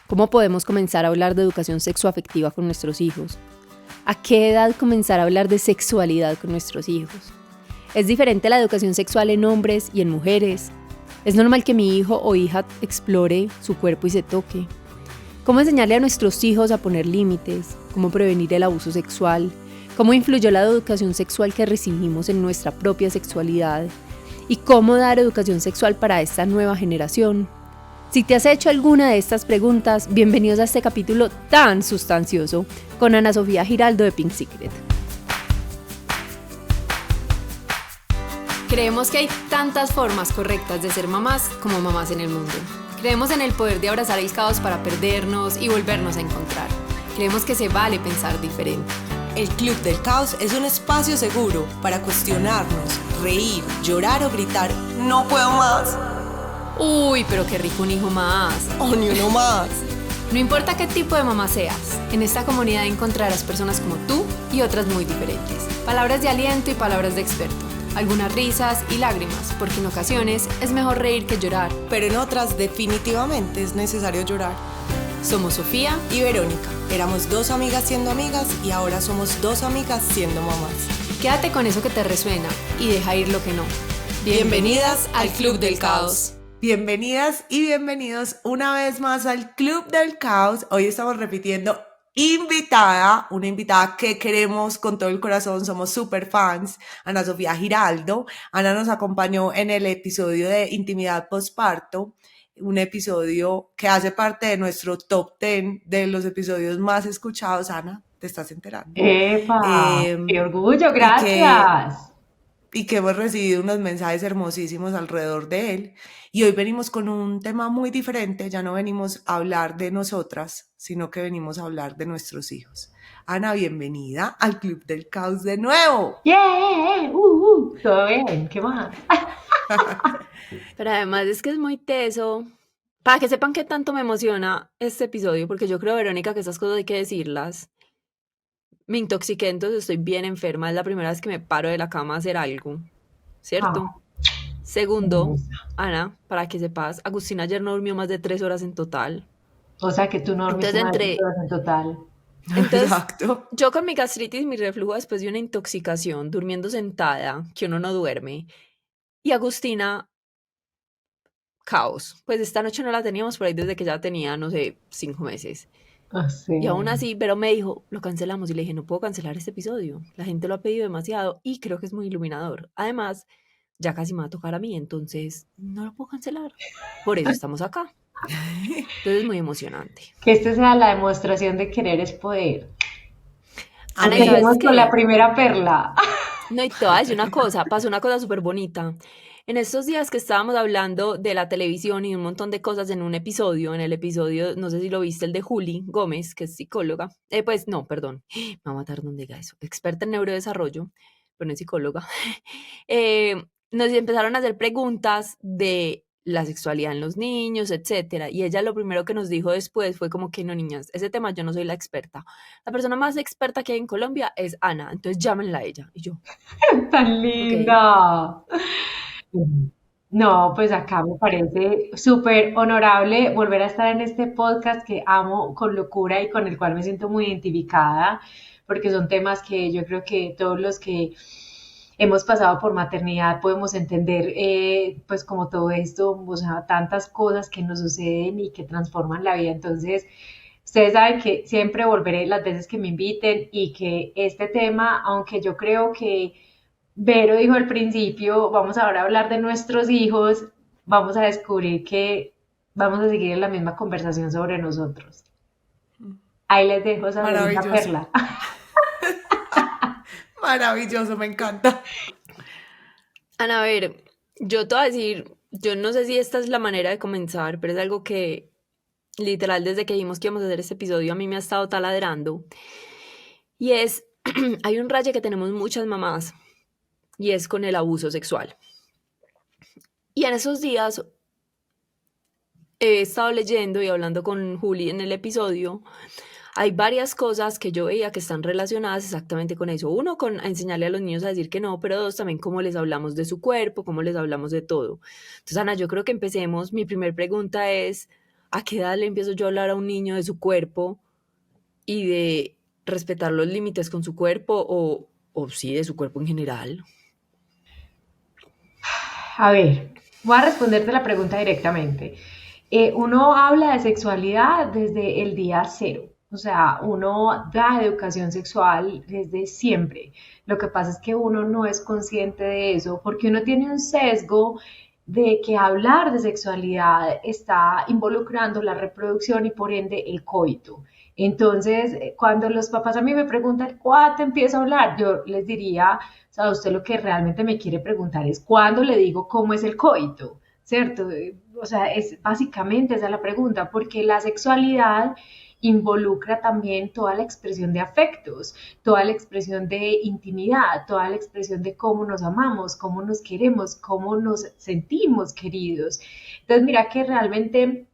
¿Cómo podemos comenzar a hablar de educación sexoafectiva con nuestros hijos? ¿A qué edad comenzar a hablar de sexualidad con nuestros hijos? ¿Es diferente la educación sexual en hombres y en mujeres? ¿Es normal que mi hijo o hija explore su cuerpo y se toque? ¿Cómo enseñarle a nuestros hijos a poner límites? ¿Cómo prevenir el abuso sexual? ¿Cómo influyó la educación sexual que recibimos en nuestra propia sexualidad? ¿Y cómo dar educación sexual para esta nueva generación? Si te has hecho alguna de estas preguntas, bienvenidos a este capítulo tan sustancioso con Ana Sofía Giraldo de Pink Secret. Creemos que hay tantas formas correctas de ser mamás como mamás en el mundo. Creemos en el poder de abrazar el caos para perdernos y volvernos a encontrar. Creemos que se vale pensar diferente. El Club del Caos es un espacio seguro para cuestionarnos, reír, llorar o gritar ¡no puedo más! Uy, pero qué rico un hijo más. ¡Oh, ni uno más! No importa qué tipo de mamá seas, en esta comunidad encontrarás personas como tú y otras muy diferentes. Palabras de aliento y palabras de experto. Algunas risas y lágrimas, porque en ocasiones es mejor reír que llorar. Pero en otras definitivamente es necesario llorar. Somos Sofía y Verónica. Éramos dos amigas siendo amigas y ahora somos dos amigas siendo mamás. Quédate con eso que te resuena y deja ir lo que no. Bienvenidas al Club del Caos. Bienvenidas y bienvenidos una vez más al Club del Caos. Hoy estamos repitiendo una invitada que queremos con todo el corazón, somos súper fans, Ana Sofía Giraldo. Ana nos acompañó en el episodio de Intimidad Postparto, un episodio que hace parte de nuestro top 10 de los episodios más escuchados. Ana, ¿te estás enterando? ¡Epa! ¡Qué orgullo! ¡Gracias! Y que hemos recibido unos mensajes hermosísimos alrededor de él. Y hoy venimos con un tema muy diferente. Ya no venimos a hablar de nosotras, sino que venimos a hablar de nuestros hijos. Ana, bienvenida al Club del Caos de nuevo. ¡Yeah! Todo bien, ¿qué más? Pero además es que es muy teso. Para que sepan qué tanto me emociona este episodio, porque yo creo, Verónica, que estas cosas hay que decirlas. Me intoxiqué, entonces estoy bien enferma. Es la primera vez que me paro de la cama a hacer algo, ¿cierto? Segundo, Ana, para que sepas, Agustina ayer no durmió más de 3 horas en total. O sea que tú no dormiste más de 3 horas en total. Entonces, Exacto. yo con mi gastritis y mi reflujo después de una intoxicación, durmiendo sentada, que uno no duerme, y Agustina, caos. Pues esta noche no la teníamos por ahí desde que ya tenía, no sé, 5 meses. Sí. Y aún así, pero me dijo, lo cancelamos. Y le dije, no puedo cancelar este episodio. La gente lo ha pedido demasiado y creo que es muy iluminador. Además, ya casi me va a tocar a mí, entonces no lo puedo cancelar. Por eso estamos acá. Entonces es muy emocionante. Que esta sea la demostración de querer es poder. Ana, Empecemos con la primera perla. No, y te voy a decir una cosa, pasó una cosa súper bonita. En estos días que estábamos hablando de la televisión y un montón de cosas en el episodio, no sé si lo viste, el de Juli Gómez, que es psicóloga. Pues no, perdón, me va a matar donde diga eso. Experta en neurodesarrollo, pero no es psicóloga. Nos empezaron a hacer preguntas de la sexualidad en los niños, etcétera. Y ella lo primero que nos dijo después fue como que no, niñas, ese tema yo no soy la experta. La persona más experta que hay en Colombia es Ana, entonces llámenla a ella. Y yo, ¡tan linda! Okay. No, pues acá me parece súper honorable volver a estar en este podcast que amo con locura y con el cual me siento muy identificada, porque son temas que yo creo que todos los que hemos pasado por maternidad podemos entender, pues como todo esto, o sea, tantas cosas que nos suceden y que transforman la vida. Entonces, ustedes saben que siempre volveré las veces que me inviten y que este tema, aunque yo creo que Vero dijo al principio, vamos ahora a hablar de nuestros hijos, vamos a descubrir que vamos a seguir en la misma conversación sobre nosotros. Ahí les dejo esa perla. Maravilloso, me encanta. Ana, a ver, yo te voy a decir, yo no sé si esta es la manera de comenzar, pero es algo que literal desde que dijimos que íbamos a hacer este episodio a mí me ha estado taladrando. Y es, hay un raye que tenemos muchas mamás y es con el abuso sexual. Y en esos días he estado leyendo y hablando con Juli en el episodio. Hay varias cosas que yo veía que están relacionadas exactamente con eso. Uno, con enseñarle a los niños a decir que no, pero dos, también cómo les hablamos de su cuerpo, cómo les hablamos de todo. Entonces, Ana, yo creo que empecemos. Mi primer pregunta es, ¿A qué edad le empiezo yo a hablar a un niño de su cuerpo y de respetar los límites con su cuerpo o sí, de su cuerpo en general? A ver, voy a responderte la pregunta directamente. Uno habla de sexualidad desde el día cero. O sea, uno da educación sexual desde siempre. Lo que pasa es que uno no es consciente de eso porque uno tiene un sesgo de que hablar de sexualidad está involucrando la reproducción y por ende el coito. Entonces, cuando los papás a mí me preguntan, ¿cuándo empiezo a hablar? Yo les diría, o sea, usted lo que realmente me quiere preguntar es cuándo le digo cómo es el coito, ¿cierto? O sea, es básicamente esa es la pregunta, porque la sexualidad involucra también toda la expresión de afectos, toda la expresión de intimidad, toda la expresión de cómo nos amamos, cómo nos queremos, cómo nos sentimos queridos. Entonces, mira que realmente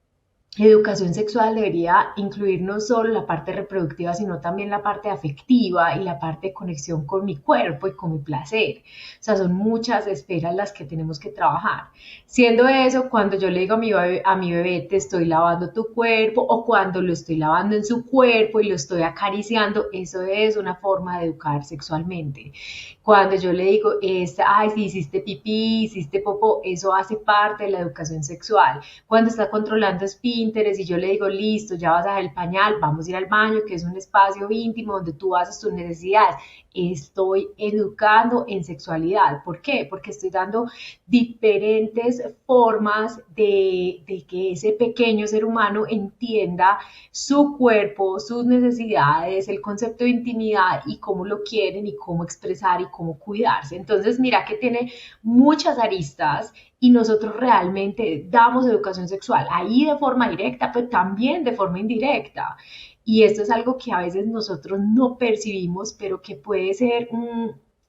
educación sexual debería incluir no solo la parte reproductiva, sino también la parte afectiva y la parte de conexión con mi cuerpo y con mi placer. O sea, son muchas esferas las que tenemos que trabajar. Siendo eso, cuando yo le digo a mi bebé, te estoy lavando tu cuerpo, o cuando lo estoy lavando en su cuerpo y lo estoy acariciando, eso es una forma de educar sexualmente. Cuando yo le digo, ay, si hiciste pipí, hiciste popó, eso hace parte de la educación sexual. Cuando está controlando Pinterest y yo le digo, listo, ya vas a dejar el pañal, vamos a ir al baño, que es un espacio íntimo donde tú haces tus necesidades. Estoy educando en sexualidad. ¿Por qué? Porque estoy dando diferentes formas de que ese pequeño ser humano entienda su cuerpo, sus necesidades, el concepto de intimidad y cómo lo quieren y cómo expresar y cómo cuidarse. Entonces, mira que tiene muchas aristas y nosotros realmente damos educación sexual, ahí de forma directa, pero también de forma indirecta. Y esto es algo que a veces nosotros no percibimos, pero que puede ser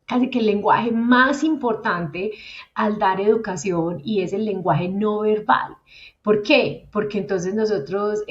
casi que el lenguaje más importante al dar educación y es el lenguaje no verbal. ¿Por qué? Porque entonces nosotros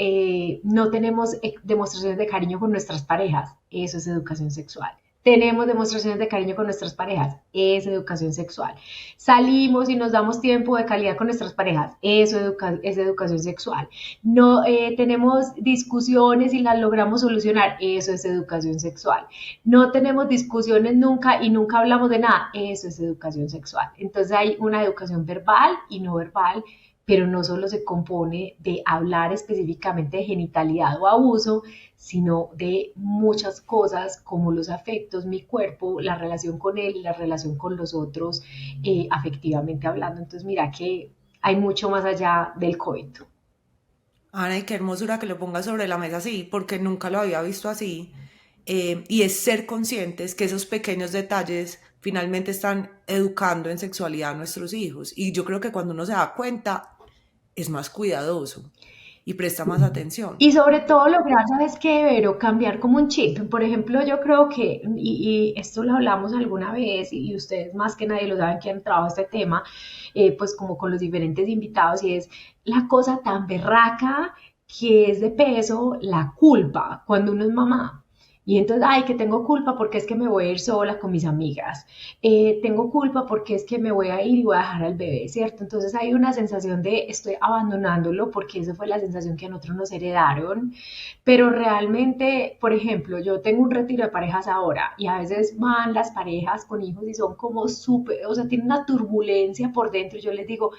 no tenemos demostraciones de cariño con nuestras parejas. Eso es educación sexual. Tenemos demostraciones de cariño con nuestras parejas, es educación sexual. Salimos y nos damos tiempo de calidad con nuestras parejas, eso es educación sexual. No tenemos discusiones y las logramos solucionar, eso es educación sexual. No tenemos discusiones nunca y nunca hablamos de nada, eso es educación sexual. Entonces hay una educación verbal y no verbal, pero no solo se compone de hablar específicamente de genitalidad o abuso, sino de muchas cosas como los afectos, mi cuerpo, la relación con él, la relación con los otros, afectivamente hablando. Entonces, mira que hay mucho más allá del coito. Ana, y qué hermosura que lo pongas sobre la mesa así, porque nunca lo había visto así. Y es ser conscientes que esos pequeños detalles finalmente están educando en sexualidad a nuestros hijos. Y yo creo que cuando uno se da cuenta, es más cuidadoso y presta más atención. Y sobre todo lograr, ¿sabes qué, Vero? Cambiar como un chip. Por ejemplo, yo creo que, y esto lo hablamos alguna vez, y ustedes más que nadie lo saben que han trabajado este tema, pues como con los diferentes invitados, y es la cosa tan berraca que es de peso la culpa cuando uno es mamá. Y entonces, ay, que tengo culpa porque es que me voy a ir sola con mis amigas. Tengo culpa porque es que me voy a ir y voy a dejar al bebé, ¿cierto? Entonces hay una sensación de estoy abandonándolo porque esa fue la sensación que a nosotros nos heredaron, pero realmente, por ejemplo, yo tengo un retiro de parejas ahora y a veces van las parejas con hijos y son como súper, o sea, tienen una turbulencia por dentro. Yo les digo,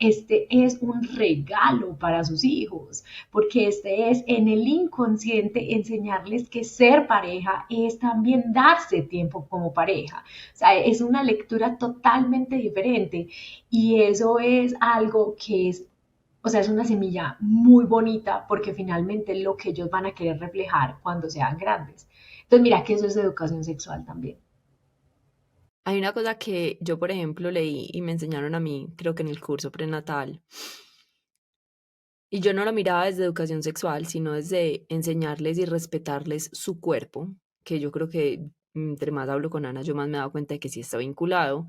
este es un regalo para sus hijos, porque este es en el inconsciente enseñarles que ser pareja es también darse tiempo como pareja. O sea, es una lectura totalmente diferente y eso es algo que es, o sea, es una semilla muy bonita porque finalmente es lo que ellos van a querer reflejar cuando sean grandes. Entonces, mira que eso es educación sexual también. Hay una cosa que yo, por ejemplo, leí y me enseñaron a mí, creo que en el curso prenatal, y yo no lo miraba desde educación sexual, sino desde enseñarles y respetarles su cuerpo, que yo creo que entre más hablo con Ana, yo más me he dado cuenta de que sí está vinculado.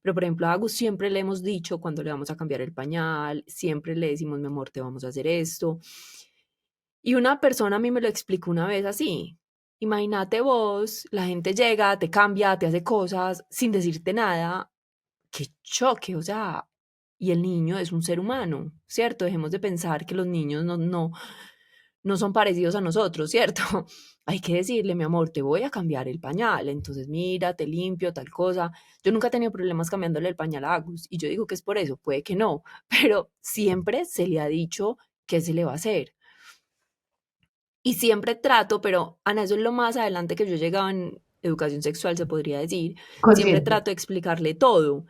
Pero, por ejemplo, a Agus siempre le hemos dicho cuando le vamos a cambiar el pañal, siempre le decimos, mi amor, te vamos a hacer esto. Y una persona a mí me lo explicó una vez así. Imagínate vos, la gente llega, te cambia, te hace cosas sin decirte nada. Qué choque, o sea, y el niño es un ser humano, ¿cierto? Dejemos de pensar que los niños no son parecidos a nosotros, ¿cierto? Hay que decirle, mi amor, te voy a cambiar el pañal, entonces mira, te limpio, tal cosa. Yo nunca he tenido problemas cambiándole el pañal a Agus y yo digo que es por eso, puede que no, pero siempre se le ha dicho qué se le va a hacer. Y siempre trato, pero Ana, eso es lo más adelante que yo he llegado en educación sexual, se podría decir. Siempre Consciente. trato de explicarle todo,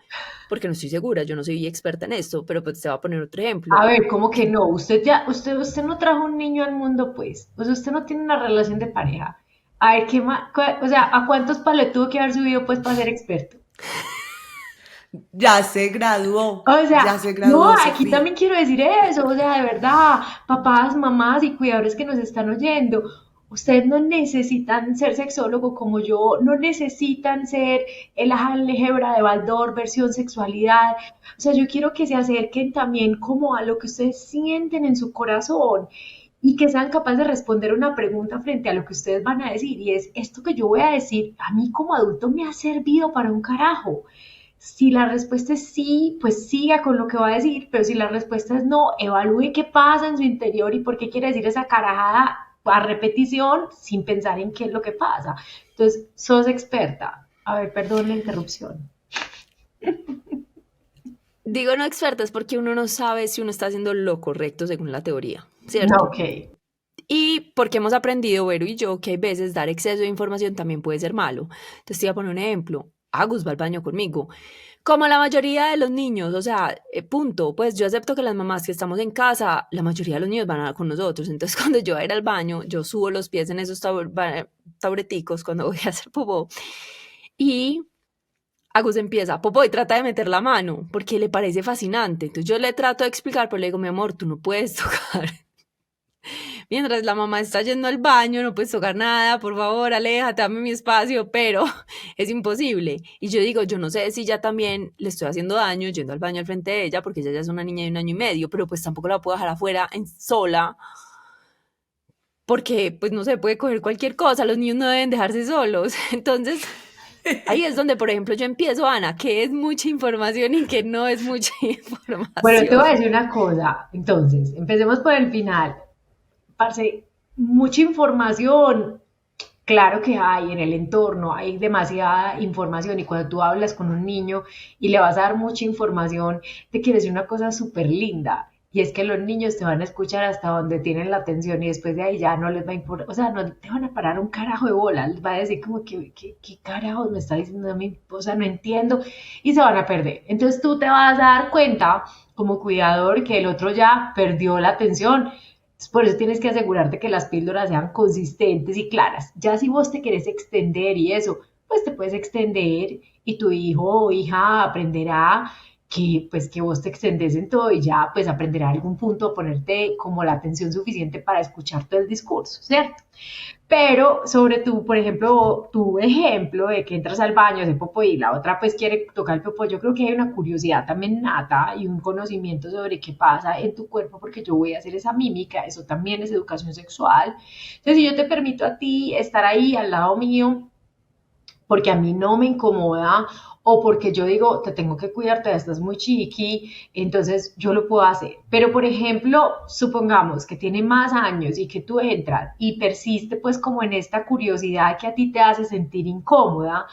porque no estoy segura, yo no soy experta en esto, pero pues te voy a poner otro A ejemplo. ver, ¿cómo que no? Usted no trajo un niño al mundo, pues. O sea, usted no tiene una relación de pareja. A ver, ¿qué más? O sea, ¿a cuántos palos le tuvo que haber subido, pues, para ser experto? O ya sea, se no, graduó, aquí Sofía. también quiero decir eso, o sea, de verdad, papás, mamás y cuidadores que nos están oyendo, ustedes no necesitan ser sexólogo como yo, no necesitan ser el álgebra de Baldor, versión sexualidad, o sea, yo quiero que se acerquen también como a lo que ustedes sienten en su corazón y que sean capaces de responder una pregunta frente a lo que ustedes van a decir, y es, esto que yo voy a decir, a mí como adulto me ha servido para un carajo. Si la respuesta es sí, pues siga con lo que va a decir, pero si la respuesta es no, evalúe qué pasa en su interior y por qué quiere decir esa carajada a repetición sin pensar en qué es lo que pasa. Entonces, sos experta. A ver, perdón la interrupción. Digo no experta es porque uno no sabe si uno está haciendo lo correcto según la teoría, No, ¿cierto? ok. Y porque hemos aprendido, Vero y yo, que hay veces dar exceso de información también puede ser malo. Entonces te voy a poner un ejemplo. Agus va al baño conmigo. Como la mayoría de los niños, o sea, punto. Pues yo acepto que las mamás que estamos en casa, la mayoría de los niños van con nosotros. Entonces cuando yo voy a ir al baño, yo subo los pies en esos taureticos cuando voy a hacer popó. Y Agus empieza, popó, y trata de meter la mano, porque le parece fascinante. Entonces yo le trato de explicar, pero le digo, mi amor, tú no puedes tocar. Mientras la mamá está yendo al baño, no puedes tocar nada, por favor, aléjate, dame mi espacio, pero es imposible. Y yo digo, yo no sé si ya también le estoy haciendo daño yendo al baño al frente de ella, porque ella ya es una niña de 1 año y medio, pero pues tampoco la puedo dejar afuera sola, porque pues no se puede coger cualquier cosa, los niños no deben dejarse solos. Entonces, ahí es donde, por ejemplo, yo empiezo, Ana, que es mucha información y que no es mucha Bueno, te voy a información. decir una cosa. Entonces, empecemos por el final. Parce, mucha información. Claro que hay en el entorno, hay demasiada información y cuando tú hablas con un niño y le vas a dar mucha información, te quiere decir una cosa súper linda y es que los niños te van a escuchar hasta donde tienen la atención y después de ahí ya no les va a importar, o sea, no te van a parar un carajo de bola, les va a decir como que, ¿qué carajos me está diciendo a mí? O sea, no entiendo y se van a perder. Entonces tú te vas a dar cuenta como cuidador que el otro ya perdió la atención. Por eso tienes que asegurarte que las píldoras sean consistentes y claras. Ya si vos te querés extender y eso, pues te puedes extender y tu hijo o hija aprenderá que pues que vos te extendes en todo y ya pues aprenderá a algún punto a ponerte como la atención suficiente para escuchar todo el discurso, ¿cierto? Pero sobre tu, por ejemplo, tu ejemplo de que entras al baño, hace popo y la otra pues quiere tocar el popo, yo creo que hay una curiosidad también nata y un conocimiento sobre qué pasa en tu cuerpo porque yo voy a hacer esa mímica, eso también es educación sexual. Entonces, si yo te permito a ti estar ahí al lado mío porque a mí no me incomoda o porque yo digo, te tengo que cuidar, todavía estás muy chiqui, entonces yo lo puedo hacer. Pero, por ejemplo, supongamos que tiene más años y que tú entras y persiste pues como en esta curiosidad que a ti te hace sentir incómoda,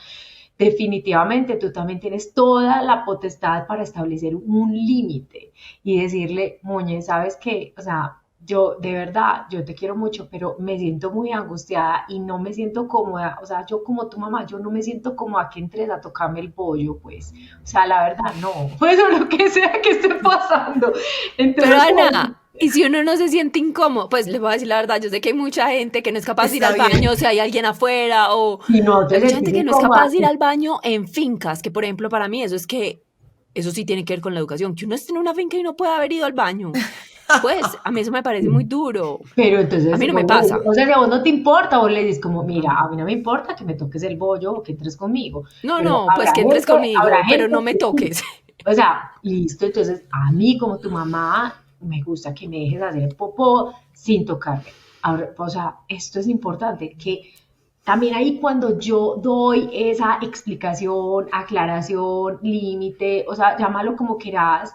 definitivamente tú también tienes toda la potestad para establecer un límite y decirle, Muñe, ¿sabes qué? O sea, yo de verdad, yo te quiero mucho, pero me siento muy angustiada y no me siento cómoda, o sea, yo como tu mamá, yo no me siento cómoda que entres a tocarme el bollo, pues, o sea, la verdad, no, pues o lo que sea que esté pasando. Pero Entonces, Ana, y si uno no se siente incómodo, pues les voy a decir la verdad, yo sé que hay mucha gente que no es capaz de ir Está al baño, bien. si hay alguien afuera, o si no te hay mucha sentís gente que no es capaz incómoda, de ir al baño en fincas, que por ejemplo para mí eso es que, eso sí tiene que ver con la educación, que uno esté en una finca y no pueda haber ido al baño. Pues a mí eso me parece muy duro. pero A entonces, mí no me bueno, pasa. o sea, si a vos no te importa, vos le dices como, mira, a mí no me importa que me toques el bollo o que entres conmigo, No, pero no, pues que entres habrá conmigo, pero gente no me que sí. toques. O sea, listo, entonces a mí como tu mamá me gusta que me dejes hacer popó sin tocarme. Ahora, o sea, esto es importante, que también ahí cuando yo doy esa explicación, aclaración, límite, o sea, llámalo como quieras,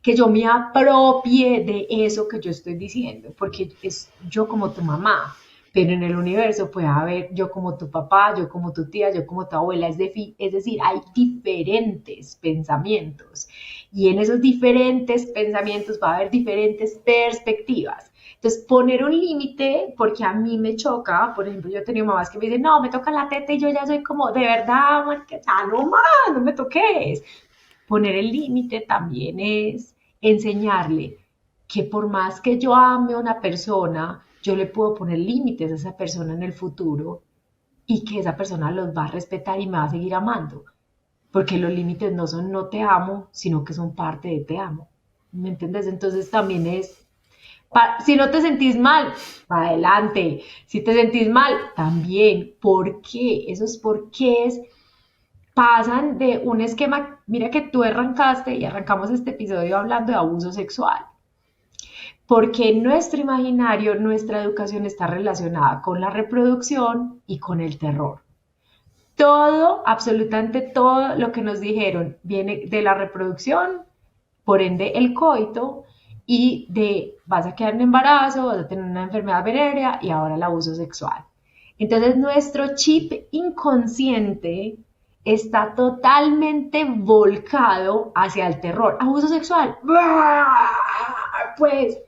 que yo me apropie de eso que yo estoy diciendo, porque es yo como tu mamá, pero en el universo puede haber yo como tu papá, yo como tu tía, yo como tu abuela, es decir, hay diferentes pensamientos y en esos diferentes pensamientos va a haber diferentes perspectivas. Entonces, poner un límite, porque a mí me choca, por ejemplo, yo he tenido mamás que me dicen, no, me toca la teta y yo ya soy como, de verdad, marica, ya no más, no me toques. Poner el límite también es enseñarle que por más que yo ame a una persona, yo le puedo poner límites a esa persona en el futuro y que esa persona los va a respetar y me va a seguir amando. Porque los límites no son no te amo, sino que son parte de te amo. ¿Me entiendes? Entonces también es, si no te sentís mal, adelante. Si te sentís mal, también. ¿Por qué? Esos porqués pasan de un esquema. Mira que tú arrancaste y arrancamos este episodio hablando de abuso sexual. Porque en nuestro imaginario, nuestra educación está relacionada con la reproducción y con el terror. Todo, absolutamente todo lo que nos dijeron viene de la reproducción, por ende el coito, y de vas a quedar en embarazo, vas a tener una enfermedad venérea y ahora el abuso sexual. Entonces nuestro chip inconsciente está totalmente volcado hacia el terror. Abuso sexual, pues,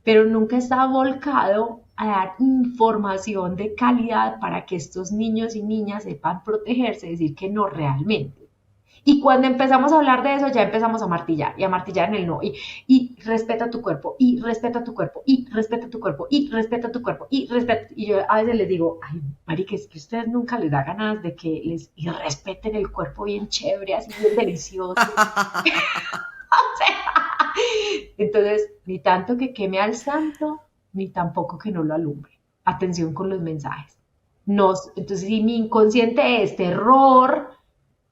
pero nunca está volcado a dar información de calidad para que estos niños y niñas sepan protegerse, decir que no realmente. Y cuando empezamos a hablar de eso, ya empezamos a martillar y a martillar en el no. Y respeta tu cuerpo, y respeta tu cuerpo, y respeta tu cuerpo, y respeta tu cuerpo, y respeta. Y yo a veces les digo, ay, marica, es que a ustedes nunca les da ganas de que les respeten el cuerpo bien chévere, así bien delicioso. O sea, entonces, ni tanto que queme al santo, ni tampoco que no lo alumbre. Atención con los mensajes. Entonces, si mi inconsciente es terror,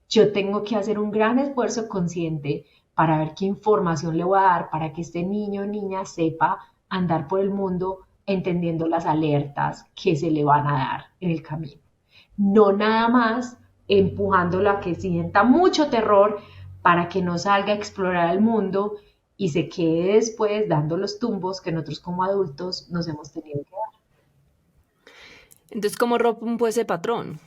yo tengo que hacer un gran esfuerzo consciente para ver qué información le voy a dar para que este niño o niña sepa andar por el mundo entendiendo las alertas que se le van a dar en el camino. No nada más empujándolo a que sienta mucho terror para que no salga a explorar el mundo y se quede después dando los tumbos que nosotros como adultos nos hemos tenido que dar. Entonces, ¿cómo rompo ese patrón?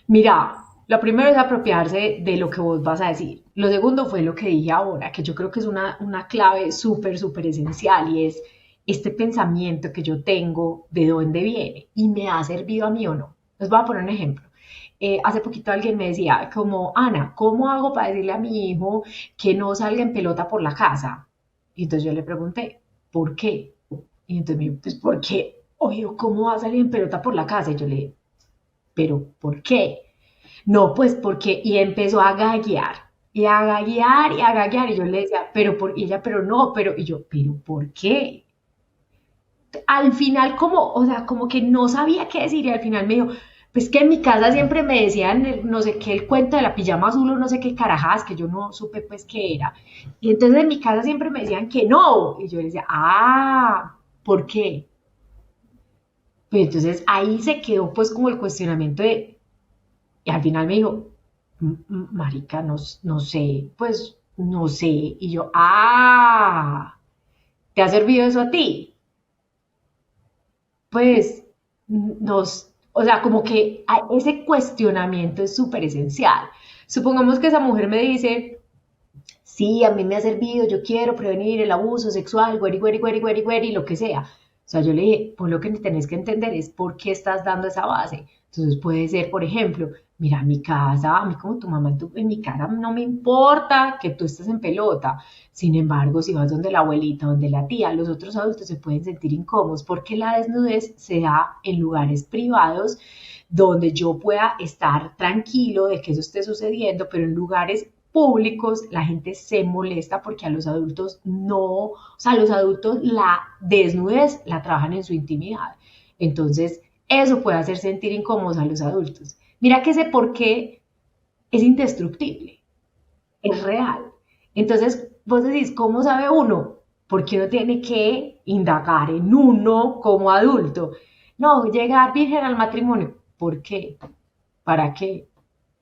Mira, lo primero es apropiarse de lo que vos vas a decir. Lo segundo fue lo que dije ahora, que yo creo que es una clave súper, súper esencial y es este pensamiento que yo tengo, de dónde viene y me ha servido a mí o no. Les voy a poner un ejemplo. Hace poquito alguien me decía como, Ana, ¿cómo hago para decirle a mi hijo que no salga en pelota por la casa? Y entonces yo le pregunté, ¿por qué? Y entonces me dijo, pues, ¿por qué? Oye, ¿cómo va a salir en pelota por la casa? Y yo le dije, ¿pero por qué? No, pues porque, y empezó a gaguear, y a gaguear, y a gaguear, y yo le decía, y ella, pero no, y yo, ¿pero por qué? Al final, o sea, como que no sabía qué decir, y al final me dijo, pues que en mi casa siempre me decían, no sé qué, el cuento de la pijama azul o no sé qué carajas, que yo no supe pues qué era. Y entonces en mi casa siempre me decían que no, y yo le decía, ¿por qué? Pues entonces ahí se quedó pues como el cuestionamiento y al final me dijo, marica, no sé, pues no sé. Y yo, ¿te ha servido eso a ti? Pues, o sea, como que ese cuestionamiento es súper esencial. Supongamos que esa mujer me dice, sí, a mí me ha servido, yo quiero prevenir el abuso sexual, güeri, lo que sea. O sea, yo le dije, pues lo que tenés que entender es por qué estás dando esa base. Entonces puede ser, por ejemplo, mira, mi casa, a mí como tu mamá, en mi casa no me importa que tú estés en pelota. Sin embargo, si vas donde la abuelita, donde la tía, los otros adultos se pueden sentir incómodos porque la desnudez se da en lugares privados donde yo pueda estar tranquilo de que eso esté sucediendo, pero en lugares públicos la gente se molesta porque a los adultos no, o sea, los adultos la desnudez la trabajan en su intimidad. Entonces, eso puede hacer sentir incómodos a los adultos. Mira que ese por qué es indestructible, es real. Entonces, vos decís, ¿cómo sabe uno? Porque uno tiene que indagar en uno como adulto. No, llegar virgen al matrimonio. ¿Por qué? ¿Para qué?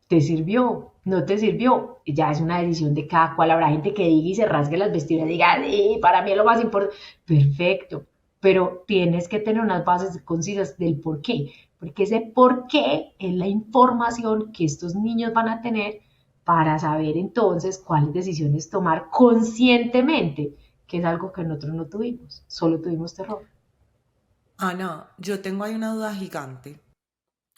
¿Te sirvió? no te sirvió, ya es una decisión de cada cual. Habrá gente que diga y se rasgue las vestiduras y diga, para mí es lo más importante. Perfecto, pero tienes que tener unas bases concisas del por qué, porque ese por qué es la información que estos niños van a tener para saber entonces cuáles decisiones tomar conscientemente, que es algo que nosotros no tuvimos, solo tuvimos terror. Ana, yo tengo ahí una duda gigante.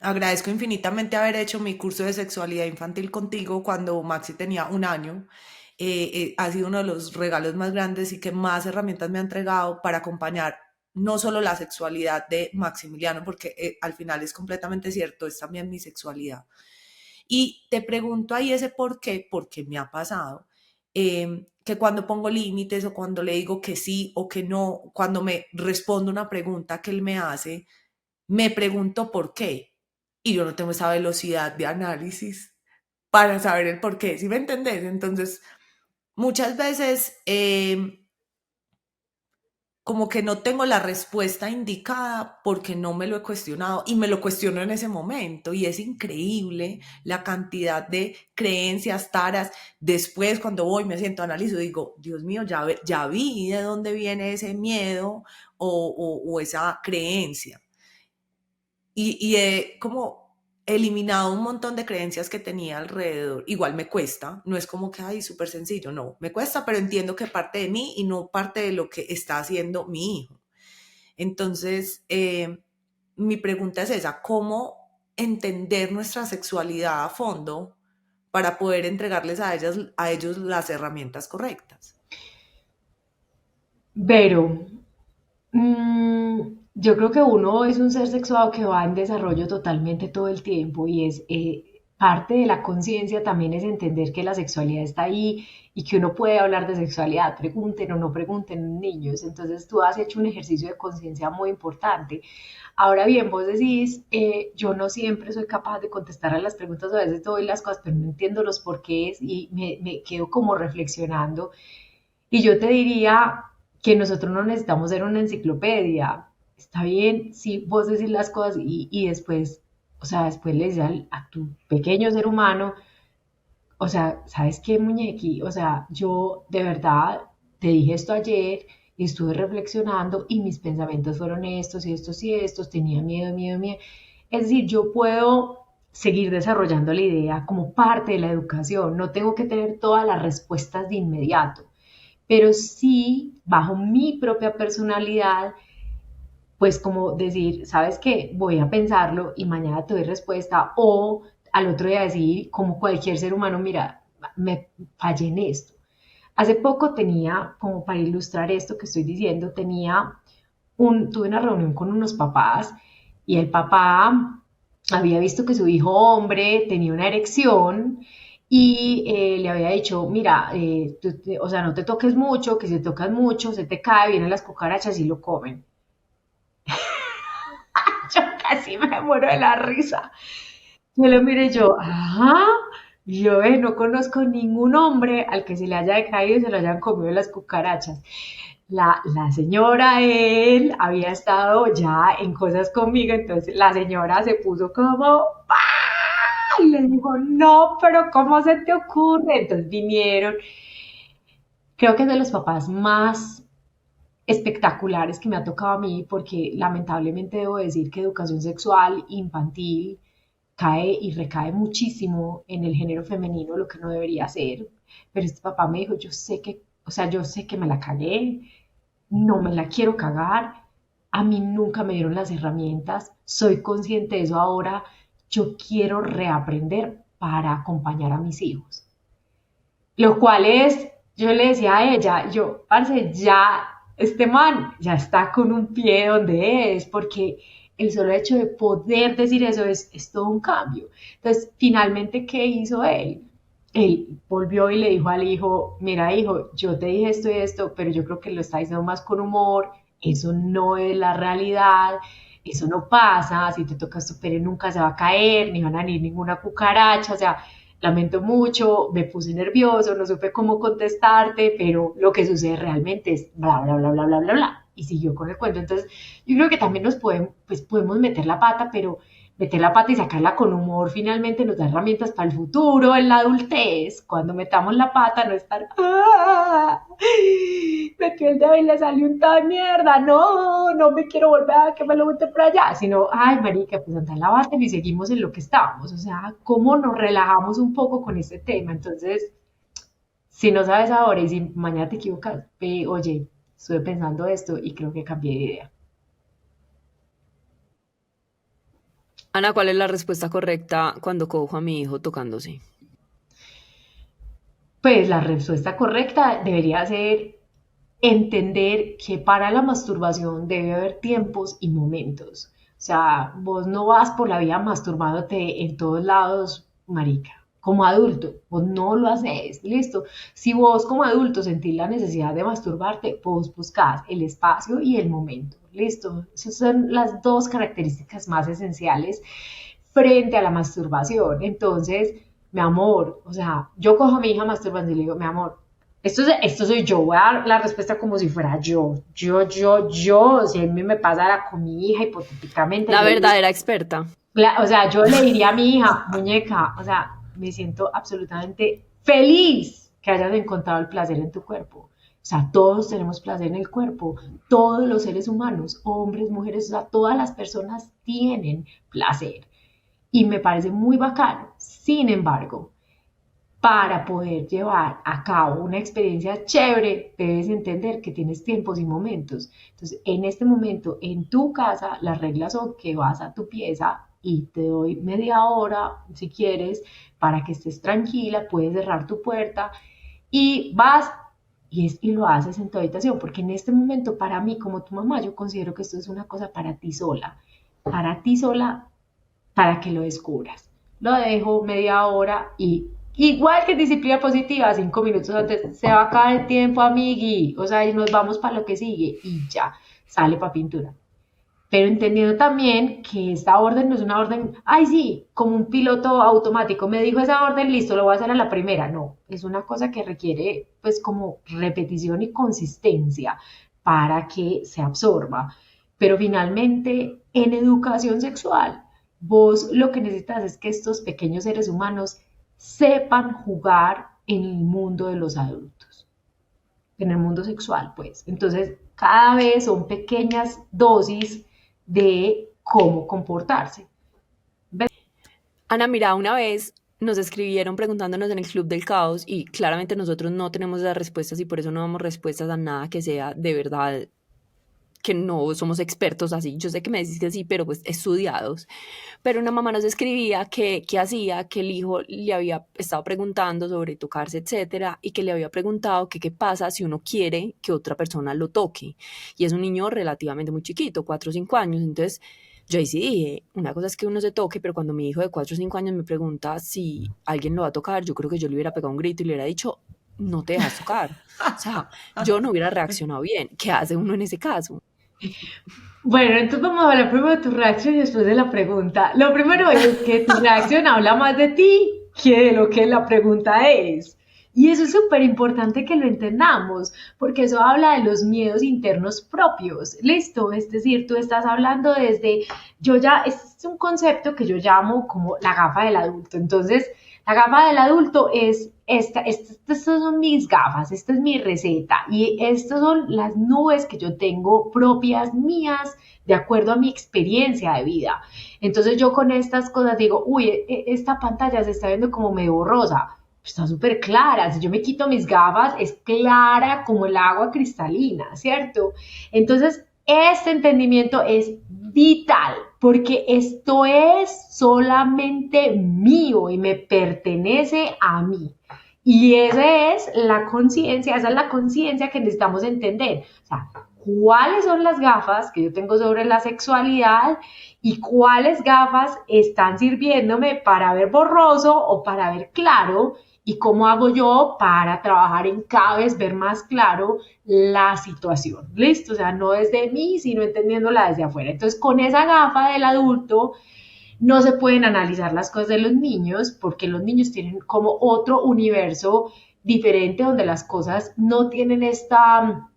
Agradezco infinitamente haber hecho mi curso de sexualidad infantil contigo cuando Maxi tenía 1 año. Ha sido uno de los regalos más grandes y que más herramientas me ha entregado para acompañar no solo la sexualidad de Maximiliano, porque al final es completamente cierto, es también mi sexualidad. Y te pregunto ahí ese por qué, porque me ha pasado que cuando pongo límites o cuando le digo que sí o que no, cuando me respondo una pregunta que él me hace, me pregunto por qué. Y yo no tengo esa velocidad de análisis para saber el por qué, ¿sí me entendés? Entonces, muchas veces como que no tengo la respuesta indicada porque no me lo he cuestionado y me lo cuestiono en ese momento y es increíble la cantidad de creencias, taras. Después cuando voy me siento analizo digo, Dios mío, ya vi de dónde viene ese miedo o esa creencia. Y he como eliminado un montón de creencias que tenía alrededor. Igual me cuesta, no es como que, ay, súper sencillo, no, me cuesta, pero entiendo que parte de mí y no parte de lo que está haciendo mi hijo. Entonces, mi pregunta es esa, ¿cómo entender nuestra sexualidad a fondo para poder entregarles a ellos las herramientas correctas? Pero yo creo que uno es un ser sexuado que va en desarrollo totalmente todo el tiempo y es parte de la conciencia también es entender que la sexualidad está ahí y que uno puede hablar de sexualidad, pregunten o no pregunten niños. Entonces tú has hecho un ejercicio de conciencia muy importante. Ahora bien, vos decís, yo no siempre soy capaz de contestar a las preguntas, a veces doy las cosas, pero no entiendo los porqués y me quedo como reflexionando. Y yo te diría que nosotros no necesitamos ser una enciclopedia. Está bien si vos decís las cosas y después, o sea, después le dices a tu pequeño ser humano, o sea, ¿sabes qué, muñequi? O sea, yo de verdad te dije esto ayer y estuve reflexionando y mis pensamientos fueron estos y estos y estos, tenía miedo, miedo, miedo. Es decir, yo puedo seguir desarrollando la idea como parte de la educación, no tengo que tener todas las respuestas de inmediato, pero sí, bajo mi propia personalidad, pues como decir, ¿sabes qué? Voy a pensarlo y mañana te doy respuesta o al otro día decir, como cualquier ser humano, mira, me fallé en esto. Hace poco tenía, como para ilustrar esto que estoy diciendo, tuve una reunión con unos papás y el papá había visto que su hijo hombre tenía una erección y le había dicho, mira, o sea, no te toques mucho, que si te tocas mucho se te cae, vienen las cucarachas y lo comen. Yo casi me muero de la risa. Yo lo miré yo, ajá, yo no conozco ningún hombre al que se le haya caído y se lo hayan comido las cucarachas. La señora, él había estado ya en cosas conmigo, entonces la señora se puso como, ¡ah! Y le dijo, no, pero ¿cómo se te ocurre? Entonces vinieron, creo que es de los papás más espectaculares que me ha tocado a mí, porque lamentablemente debo decir que educación sexual infantil cae y recae muchísimo en el género femenino, lo que no debería ser. Pero este papá me dijo, yo sé que, o sea, yo sé que me la cagué, no me la quiero cagar, a mí nunca me dieron las herramientas, soy consciente de eso ahora, yo quiero reaprender para acompañar a mis hijos. Lo cual es, yo le decía a ella, yo, parce, ya, este man ya está con un pie donde es, porque el solo hecho de poder decir eso es todo un cambio. Entonces, finalmente, ¿qué hizo él? Él volvió y le dijo al hijo, mira hijo, yo te dije esto y esto, pero yo creo que lo está diciendo más con humor, eso no es la realidad, eso no pasa, si te tocas tu pene nunca se va a caer, ni van a venir ninguna cucaracha, o sea, lamento mucho, me puse nervioso, no supe cómo contestarte, pero lo que sucede realmente es bla, bla, bla, bla, bla, bla, bla. Y siguió con el cuento. Entonces, yo creo que también nos podemos, pues, podemos meter la pata, pero meter la pata y sacarla con humor finalmente nos da herramientas para el futuro, en la adultez, cuando metamos la pata, no estar, ¡ah! Metió el dedo y le salió un tal mierda, no me quiero volver a que me lo bote por allá, sino, ay, marica, pues anda, lávate y seguimos en lo que estamos, o sea, cómo nos relajamos un poco con este tema. Entonces, si no sabes ahora y si mañana te equivocas, ve, oye, estuve pensando esto y creo que cambié de idea. Ana, ¿cuál es la respuesta correcta cuando cojo a mi hijo tocándose? Pues la respuesta correcta debería ser entender que para la masturbación debe haber tiempos y momentos. O sea, vos no vas por la vida masturbándote en todos lados, marica. Como adulto, vos no lo haces, listo. Si vos como adulto sentís la necesidad de masturbarte, vos buscás el espacio y el momento, listo. Esas son las dos características más esenciales frente a la masturbación. Entonces, mi amor, o sea, yo cojo a mi hija masturbando y le digo, mi amor, esto soy yo, voy a dar la respuesta como si fuera yo, si a mí me pasara con mi hija hipotéticamente. La verdadera experta. O sea, yo le diría a mi hija, muñeca, o sea, me siento absolutamente feliz que hayas encontrado el placer en tu cuerpo. O sea, todos tenemos placer en el cuerpo, todos los seres humanos, hombres, mujeres, o sea, todas las personas tienen placer. Y me parece muy bacano. Sin embargo, para poder llevar a cabo una experiencia chévere, debes entender que tienes tiempos y momentos. Entonces, en este momento, en tu casa, las reglas son que vas a tu pieza y te doy media hora, si quieres, para que estés tranquila, puedes cerrar tu puerta y vas y lo haces en tu habitación, porque en este momento, para mí, como tu mamá, yo considero que esto es una cosa para ti sola, para que lo descubras. Lo dejo media hora y igual que disciplina positiva, 5 minutos antes, se va a acabar el tiempo, amigui, o sea, y nos vamos para lo que sigue y ya, sale para pintura. Pero entendiendo también que esta orden no es una orden, ay sí, como un piloto automático, me dijo esa orden, listo, lo voy a hacer a la primera. No, es una cosa que requiere pues como repetición y consistencia para que se absorba. Pero finalmente, en educación sexual, vos lo que necesitas es que estos pequeños seres humanos sepan jugar en el mundo de los adultos, en el mundo sexual, pues. Entonces, cada vez son pequeñas dosis de cómo comportarse. Ana, mira, una vez nos escribieron preguntándonos en el Club del Caos y claramente nosotros no tenemos las respuestas y por eso no damos respuestas a nada que sea de verdad, que no somos expertos así. Yo sé que me decís que sí, pero pues estudiados. Pero una mamá nos escribía que hacía, que el hijo le había estado preguntando sobre tocarse, etcétera, y que le había preguntado que qué pasa si uno quiere que otra persona lo toque. Y es un niño relativamente muy chiquito, 4 o 5 años. Entonces, yo ahí sí dije, una cosa es que uno se toque, pero cuando mi hijo de 4 o 5 años me pregunta si alguien lo va a tocar, yo creo que yo le hubiera pegado un grito y le hubiera dicho, no te dejas tocar. O sea, yo no hubiera reaccionado bien. ¿Qué hace uno en ese caso? Bueno, entonces vamos a hablar primero de tu reacción y después de la pregunta. Lo primero es que tu reacción habla más de ti que de lo que la pregunta es. Y eso es súper importante que lo entendamos, porque eso habla de los miedos internos propios. Listo, es decir, tú estás hablando desde, este es un concepto que yo llamo como la gafa del adulto. Entonces, la gafa del adulto es estas son mis gafas, esta es mi receta y estas son las nubes que yo tengo propias mías de acuerdo a mi experiencia de vida. Entonces yo con estas cosas digo, uy, esta pantalla se está viendo como medio borrosa. Está súper clara, si yo me quito mis gafas es clara como el agua cristalina, ¿cierto? Entonces este entendimiento es vital porque esto es solamente mío y me pertenece a mí. Y esa es la conciencia que necesitamos entender. O sea, ¿cuáles son las gafas que yo tengo sobre la sexualidad y cuáles gafas están sirviéndome para ver borroso o para ver claro? ¿Y cómo hago yo para trabajar en cada vez ver más claro la situación? ¿Listo? O sea, no desde mí, sino entendiéndola desde afuera. Entonces, con esa gafa del adulto, no se pueden analizar las cosas de los niños porque los niños tienen como otro universo diferente donde las cosas no tienen esta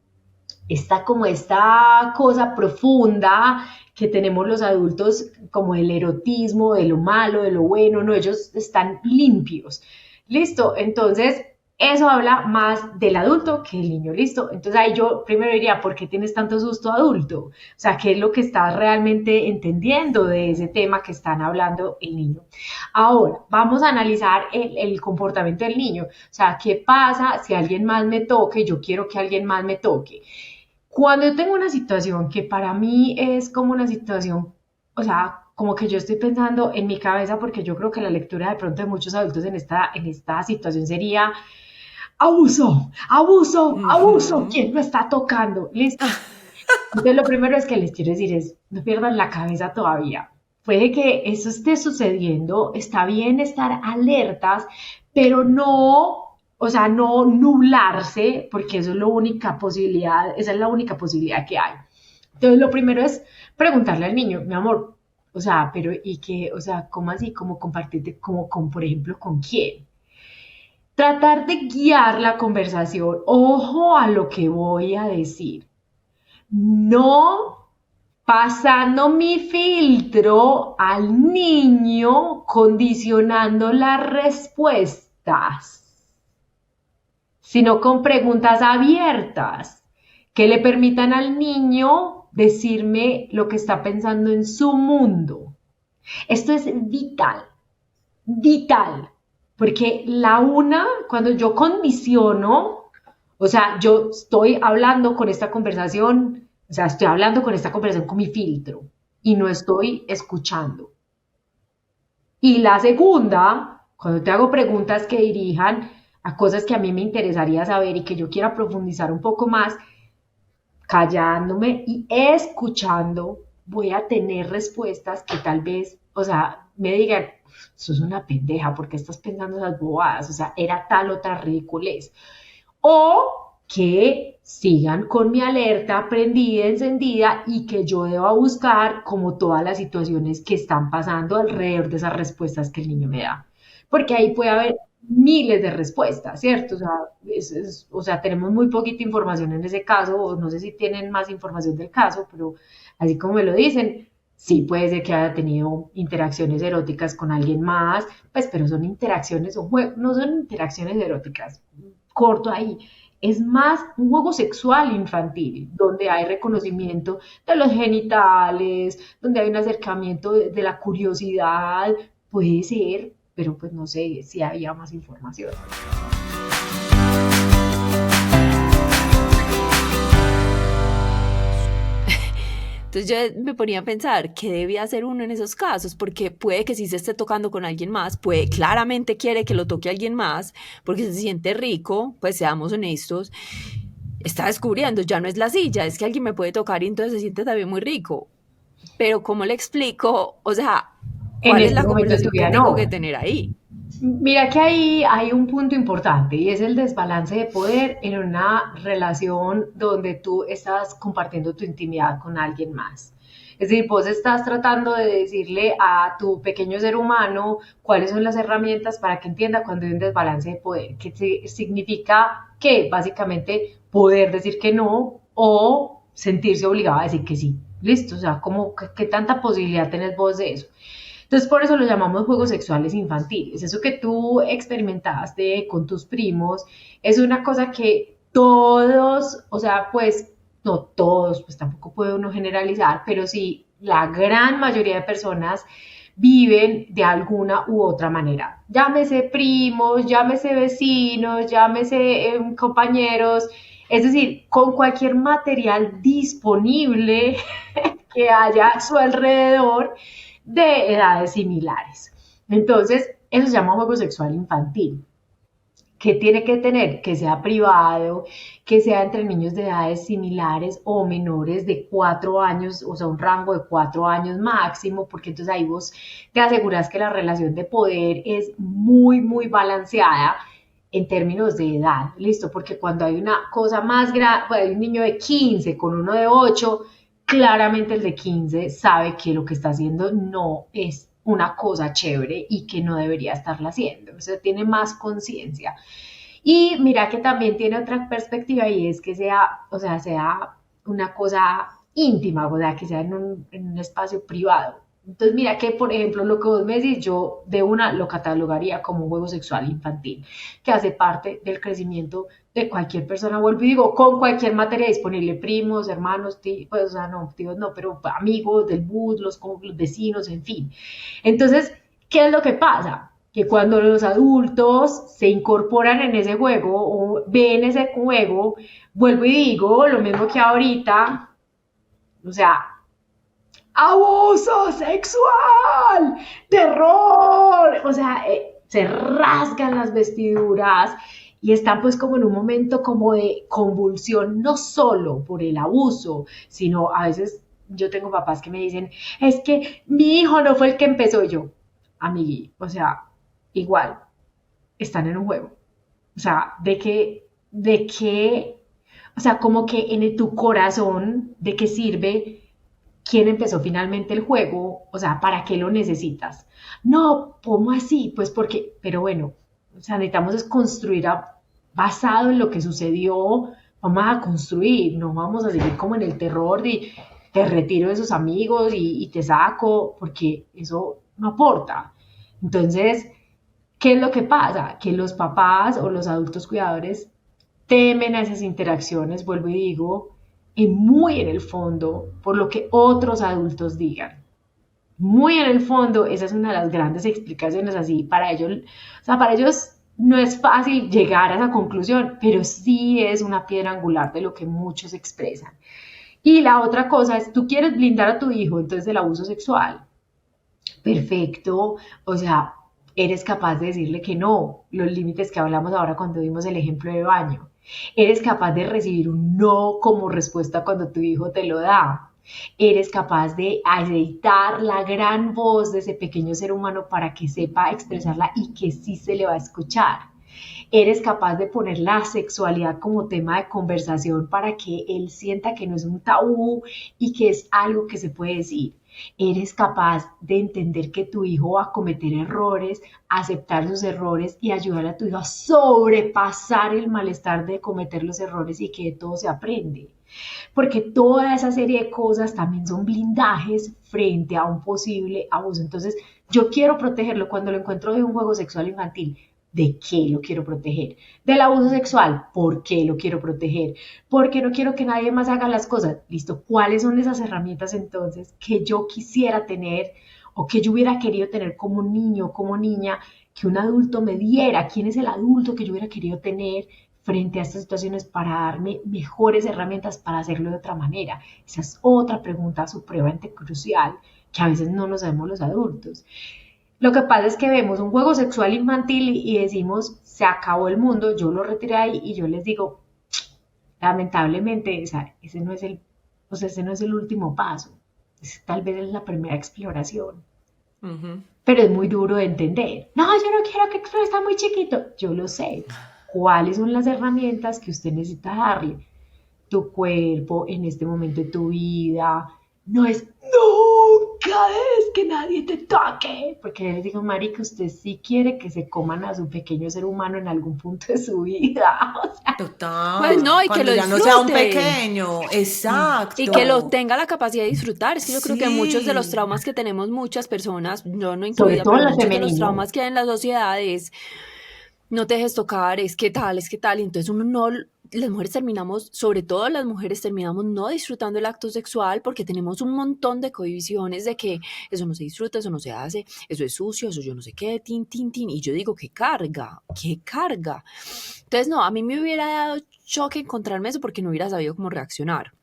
cosa profunda que tenemos los adultos como del erotismo, de lo malo, de lo bueno, no, ellos están limpios. Listo, entonces eso habla más del adulto que del niño, listo. Entonces ahí yo primero diría, ¿por qué tienes tanto susto adulto? O sea, ¿qué es lo que estás realmente entendiendo de ese tema que están hablando el niño? Ahora, vamos a analizar el comportamiento del niño. O sea, ¿qué pasa si alguien más me toque y yo quiero que alguien más me toque? Cuando yo tengo una situación que para mí es como una situación, o sea, como que yo estoy pensando en mi cabeza, porque yo creo que la lectura de pronto de muchos adultos en esta situación sería abuso, abuso, abuso, ¿quién me está tocando? ¿Listo? Entonces lo primero es que les quiero decir es, no pierdan la cabeza todavía. Puede que eso esté sucediendo, está bien estar alertas, pero no, o sea, no nublarse, porque eso es la única posibilidad, esa es la única posibilidad que hay. Entonces lo primero es preguntarle al niño, mi amor, o sea, pero ¿y qué? O sea, ¿cómo así? ¿Cómo compartirte? ¿Cómo con, por ejemplo, con quién? Tratar de guiar la conversación. Ojo a lo que voy a decir. No pasando mi filtro al niño, condicionando las respuestas, sino con preguntas abiertas que le permitan al niño decirme lo que está pensando en su mundo. Esto es vital, vital, porque cuando yo condiciono, o sea, yo estoy hablando con esta conversación, o sea, estoy hablando con esta conversación con mi filtro y no estoy escuchando. Y la segunda, cuando te hago preguntas que dirijan a cosas que a mí me interesaría saber y que yo quiera profundizar un poco más, callándome y escuchando, voy a tener respuestas que tal vez, o sea, me digan, sos una pendeja, ¿por qué estás pensando esas bobadas? O sea, era tal o tal ridiculez. O que sigan con mi alerta prendida, encendida y que yo deba buscar como todas las situaciones que están pasando alrededor de esas respuestas que el niño me da. Porque ahí puede haber miles de respuestas, ¿cierto? O sea, o sea, tenemos muy poquita información en ese caso, o no sé si tienen más información del caso, pero así como me lo dicen, sí puede ser que haya tenido interacciones eróticas con alguien más, pues, pero son interacciones, no son interacciones eróticas, corto ahí. Es más un juego sexual infantil, donde hay reconocimiento de los genitales, donde hay un acercamiento de la curiosidad, puede ser, pero pues no sé si había más información. Entonces yo me ponía a pensar qué debía hacer uno en esos casos, porque puede que si se esté tocando con alguien más, claramente quiere que lo toque alguien más, porque se siente rico, pues seamos honestos, está descubriendo, ya no es la silla, es que alguien me puede tocar y entonces se siente también muy rico. Pero ¿cómo le explico? O sea, ¿cuál es la conversación que tengo que tener ahí? Mira que ahí hay un punto importante y es el desbalance de poder en una relación donde tú estás compartiendo tu intimidad con alguien más. Es decir, vos estás tratando de decirle a tu pequeño ser humano cuáles son las herramientas para que entienda cuando hay un desbalance de poder, que significa que básicamente poder decir que no o sentirse obligado a decir que sí. Listo, o sea, ¿qué tanta posibilidad tenés vos de eso? Entonces, por eso lo llamamos juegos sexuales infantiles. Eso que tú experimentaste con tus primos es una cosa que todos, o sea, pues, no todos, pues tampoco puede uno generalizar, pero sí la gran mayoría de personas viven de alguna u otra manera. Llámese primos, llámese vecinos, llámese compañeros, es decir, con cualquier material disponible que haya a su alrededor de edades similares. Entonces, eso se llama juego sexual infantil. ¿Qué tiene que tener? Que sea privado, que sea entre niños de edades similares o menores de 4 años, o sea, un rango de 4 años máximo, porque entonces ahí vos te aseguras que la relación de poder es muy, muy balanceada en términos de edad, ¿listo? Porque cuando hay una cosa más grande, hay un niño de 15 con uno de 8, claramente el de 15 sabe que lo que está haciendo no es una cosa chévere y que no debería estarla haciendo, o sea, tiene más conciencia. Y mira que también tiene otra perspectiva y es que sea, o sea, sea una cosa íntima, o sea, que sea en un espacio privado. Entonces, mira que, por ejemplo, lo que vos me decís, yo de una lo catalogaría como un juego sexual infantil, que hace parte del crecimiento de cualquier persona, vuelvo y digo, con cualquier materia disponible, primos, hermanos, tíos, pues, o sea, no, tíos no, pero amigos del bus, los vecinos, en fin. Entonces, ¿qué es lo que pasa? Que cuando los adultos se incorporan en ese juego o ven ese juego, vuelvo y digo, lo mismo que ahorita, o sea, abuso sexual, terror, o sea, se rasgan las vestiduras y están pues como en un momento como de convulsión, no solo por el abuso, sino a veces yo tengo papás que me dicen, es que mi hijo no fue el que empezó yo, amigui, o sea, igual, están en un juego, o sea, o sea, como que en tu corazón, ¿de qué sirve quién empezó finalmente el juego? O sea, ¿para qué lo necesitas? No, ¿cómo así? Pues porque, pero bueno, o sea, necesitamos es construir basado en lo que sucedió, vamos a construir, no vamos a seguir como en el terror de te retiro de esos amigos y te saco, porque eso no aporta. Entonces, ¿qué es lo que pasa? Que los papás o los adultos cuidadores temen a esas interacciones, vuelvo y digo, y muy en el fondo, por lo que otros adultos digan. Muy en el fondo, esa es una de las grandes explicaciones así para ellos. O sea, para ellos no es fácil llegar a esa conclusión, pero sí es una piedra angular de lo que muchos expresan. Y la otra cosa es, tú quieres blindar a tu hijo entonces del abuso sexual. Perfecto, o sea, eres capaz de decirle que no, los límites que hablamos ahora cuando vimos el ejemplo de baño. Eres capaz de recibir un no como respuesta cuando tu hijo te lo da. Eres capaz de aceitar la gran voz de ese pequeño ser humano para que sepa expresarla y que sí se le va a escuchar. Eres capaz de poner la sexualidad como tema de conversación para que él sienta que no es un tabú y que es algo que se puede decir. Eres capaz de entender que tu hijo va a cometer errores, aceptar sus errores y ayudar a tu hijo a sobrepasar el malestar de cometer los errores y que de todo se aprende. Porque toda esa serie de cosas también son blindajes frente a un posible abuso. Entonces, yo quiero protegerlo cuando lo encuentro de un juego sexual infantil. ¿De qué lo quiero proteger? Del abuso sexual. ¿Por qué lo quiero proteger? Porque no quiero que nadie más haga las cosas. Listo. ¿Cuáles son esas herramientas entonces que yo quisiera tener o que yo hubiera querido tener como niño, como niña, que un adulto me diera? ¿Quién es el adulto que yo hubiera querido tener frente a estas situaciones para darme mejores herramientas para hacerlo de otra manera? Esa es otra pregunta supremamente crucial que a veces no nos sabemos los adultos. Lo que pasa es que vemos un juego sexual infantil y decimos, se acabó el mundo, yo lo retiré ahí y yo les digo, lamentablemente, o sea, ese no es el último paso. Tal vez es la primera exploración. Pero es muy duro de entender. No, yo no quiero que explore, está muy chiquito. Yo lo sé. ¿Cuáles son las herramientas que usted necesita darle? Tu cuerpo en este momento de tu vida. No es nunca es que nadie te toque. Porque les digo, marica, usted sí quiere que se coman a su pequeño ser humano en algún punto de su vida. O sea, Total. Pues no, y que Cuando lo ya no sea un disfrute. pequeño, exacto. Y que lo tenga la capacidad de disfrutar. Es que yo creo que muchos de los Sí. traumas que tenemos muchas personas, yo no sobre incluida, todo pero en lo muchos de los femenino. traumas que hay en la sociedad es no te dejes tocar, es que tal, y entonces uno no, las mujeres terminamos, sobre todo las mujeres terminamos no disfrutando el acto sexual porque tenemos un montón de cohibiciones de que eso no se disfruta, eso no se hace, eso es sucio, eso yo no sé qué, tin, y yo digo, qué carga. Entonces no, a mí me hubiera dado choque encontrarme eso porque no hubiera sabido cómo reaccionar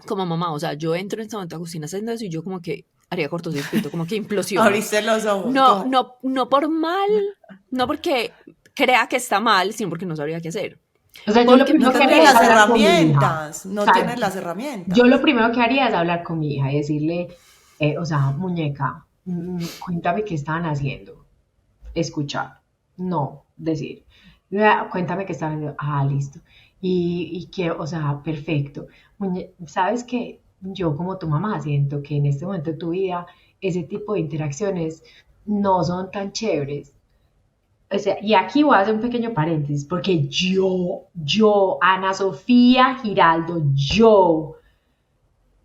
como mamá, o sea, yo entro en este momento a Agustina haciendo eso y yo como que haría cortocircuito, como que implosiono. Abriste los ojos. No, como- no por mal, no porque crea que está mal, sino porque no sabría qué hacer. O sea, yo lo Porque primero No que haría tienes es las hablar con mi hija. herramientas. No O sea, tienes las herramientas. yo lo primero que haría es hablar con mi hija y decirle, o sea, muñeca, cuéntame qué estaban haciendo. Escuchar, no decir. Cuéntame qué estaban haciendo. Ah, listo. Y que, o sea, perfecto. ¿Sabes qué? Yo como tu mamá siento que en este momento de tu vida ese tipo de interacciones no son tan chéveres. O sea, y aquí voy a hacer un pequeño paréntesis, porque yo, Ana Sofía Giraldo, yo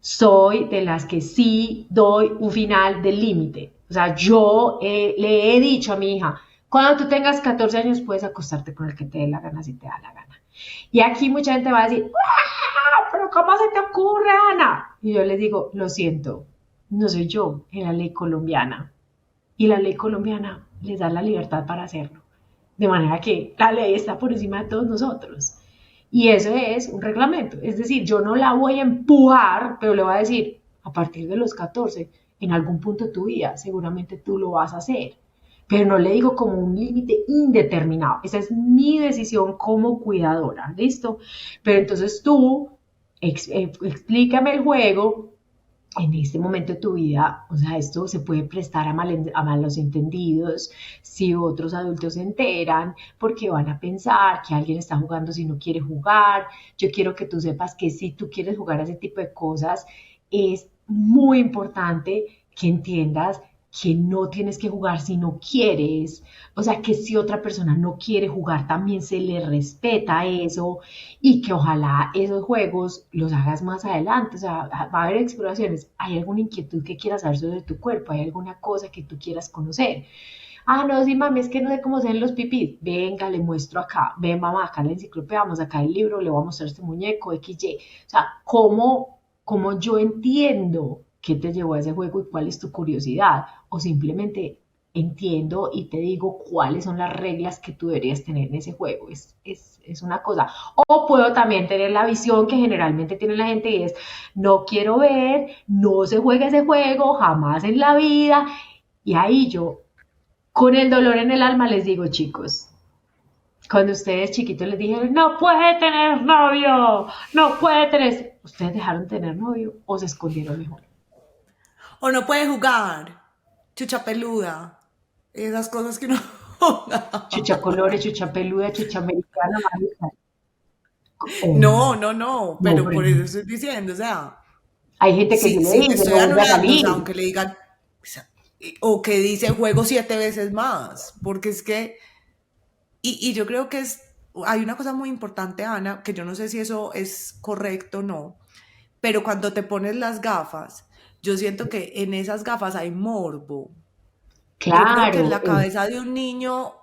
soy de las que sí doy un final del límite. O sea, yo le he dicho a mi hija, cuando tú tengas 14 años puedes acostarte con el que te dé la gana si te da la gana. Y aquí mucha gente va a decir, ¡ah! ¿Pero cómo se te ocurre, Ana? Y yo les digo, lo siento, no soy yo, es la ley colombiana. Y la ley colombiana les da la libertad para hacerlo. De manera que la ley está por encima de todos nosotros. Y eso es un reglamento. Es decir, yo no la voy a empujar, pero le voy a decir, a partir de los 14, en algún punto de tu vida, seguramente tú lo vas a hacer. Pero no le digo como un límite indeterminado. Esa es mi decisión como cuidadora, ¿listo? Pero entonces tú explícame el juego en este momento de tu vida. O sea, esto se puede prestar a malos entendidos si otros adultos se enteran, porque van a pensar que alguien está jugando si no quiere jugar. Yo quiero que tú sepas que si tú quieres jugar a ese tipo de cosas, es muy importante que entiendas que no tienes que jugar si no quieres. O sea, que si otra persona no quiere jugar, también se le respeta eso, y que ojalá esos juegos los hagas más adelante. O sea, va a haber exploraciones. ¿Hay alguna inquietud que quieras saber sobre tu cuerpo? ¿Hay alguna cosa que tú quieras conocer? Ah, no, sí, mami, es que no sé cómo se ven los pipis. Venga, le muestro acá. Ven, mamá, acá la enciclopedia, vamos acá el libro, le voy a mostrar este muñeco, XY. O sea, ¿cómo yo entiendo qué te llevó a ese juego y cuál es tu curiosidad? O simplemente entiendo y te digo cuáles son las reglas que tú deberías tener en ese juego. Es una cosa. O puedo también tener la visión que generalmente tiene la gente, y es, no quiero ver, no se juega ese juego, jamás en la vida. Y ahí yo, con el dolor en el alma, les digo, chicos, cuando ustedes chiquitos les dijeron, no puede tener novio, no puede tener... ¿Ustedes dejaron tener novio o se escondieron mejor? O no puede jugar. Chucha peluda. Esas cosas que uno juega. Chucha colores, chucha peluda, chucha americana, marica. No, no, no. No, Pero por por eso ejemplo. estoy diciendo, o sea, Hay gente que sí le si te dice, estoy no vuelve a anulando, o sea, salir. aunque le digan, o sea, o que dice juego 7 veces más, porque es que, y yo creo que hay una cosa muy importante, Ana, que yo no sé si eso es correcto o no, pero cuando te pones las gafas, yo siento que en esas gafas hay morbo. Yo creo que en Claro, la cabeza de un niño,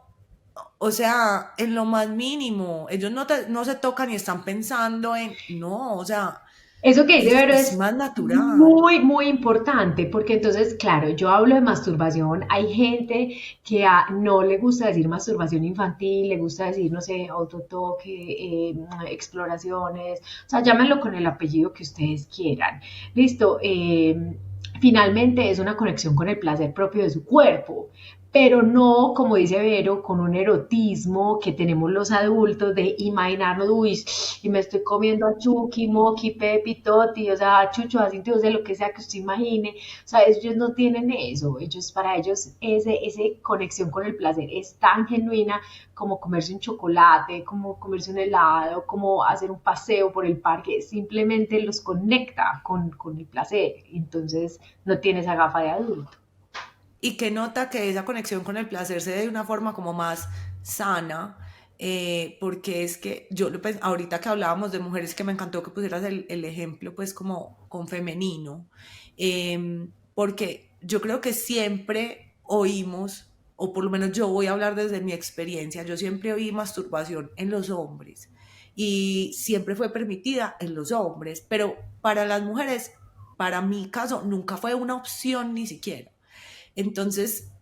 o sea, en lo más mínimo, ellos no se tocan y están pensando en, no, o sea, eso que dice Vero es es más natural. muy, muy importante, porque entonces, claro, yo hablo de masturbación, hay gente que no le gusta decir masturbación infantil, le gusta decir, no sé, autotoque, exploraciones, o sea, llámenlo con el apellido que ustedes quieran. Listo. Finalmente es una conexión con el placer propio de su cuerpo, pero no, como dice Vero, con un erotismo que tenemos los adultos de imaginarnos, uy, y me estoy comiendo a Chucky, Moki, Pepi, Toti, o sea, Chucho, así, de lo que sea que usted imagine. O sea, ellos no tienen eso. Para ellos, ese conexión con el placer es tan genuina como comerse un chocolate, como comerse un helado, como hacer un paseo por el parque. Simplemente los conecta con el placer. Entonces, no tiene esa gafa de adulto. Y que nota que esa conexión con el placer se dé de una forma como más sana, porque es que pues, ahorita que hablábamos de mujeres, que me encantó que pusieras el ejemplo pues como con femenino, porque yo creo que siempre oímos, o por lo menos yo voy a hablar desde mi experiencia, yo siempre oí masturbación en los hombres y siempre fue permitida en los hombres, pero para las mujeres, para mi caso, nunca fue una opción ni siquiera. Entonces,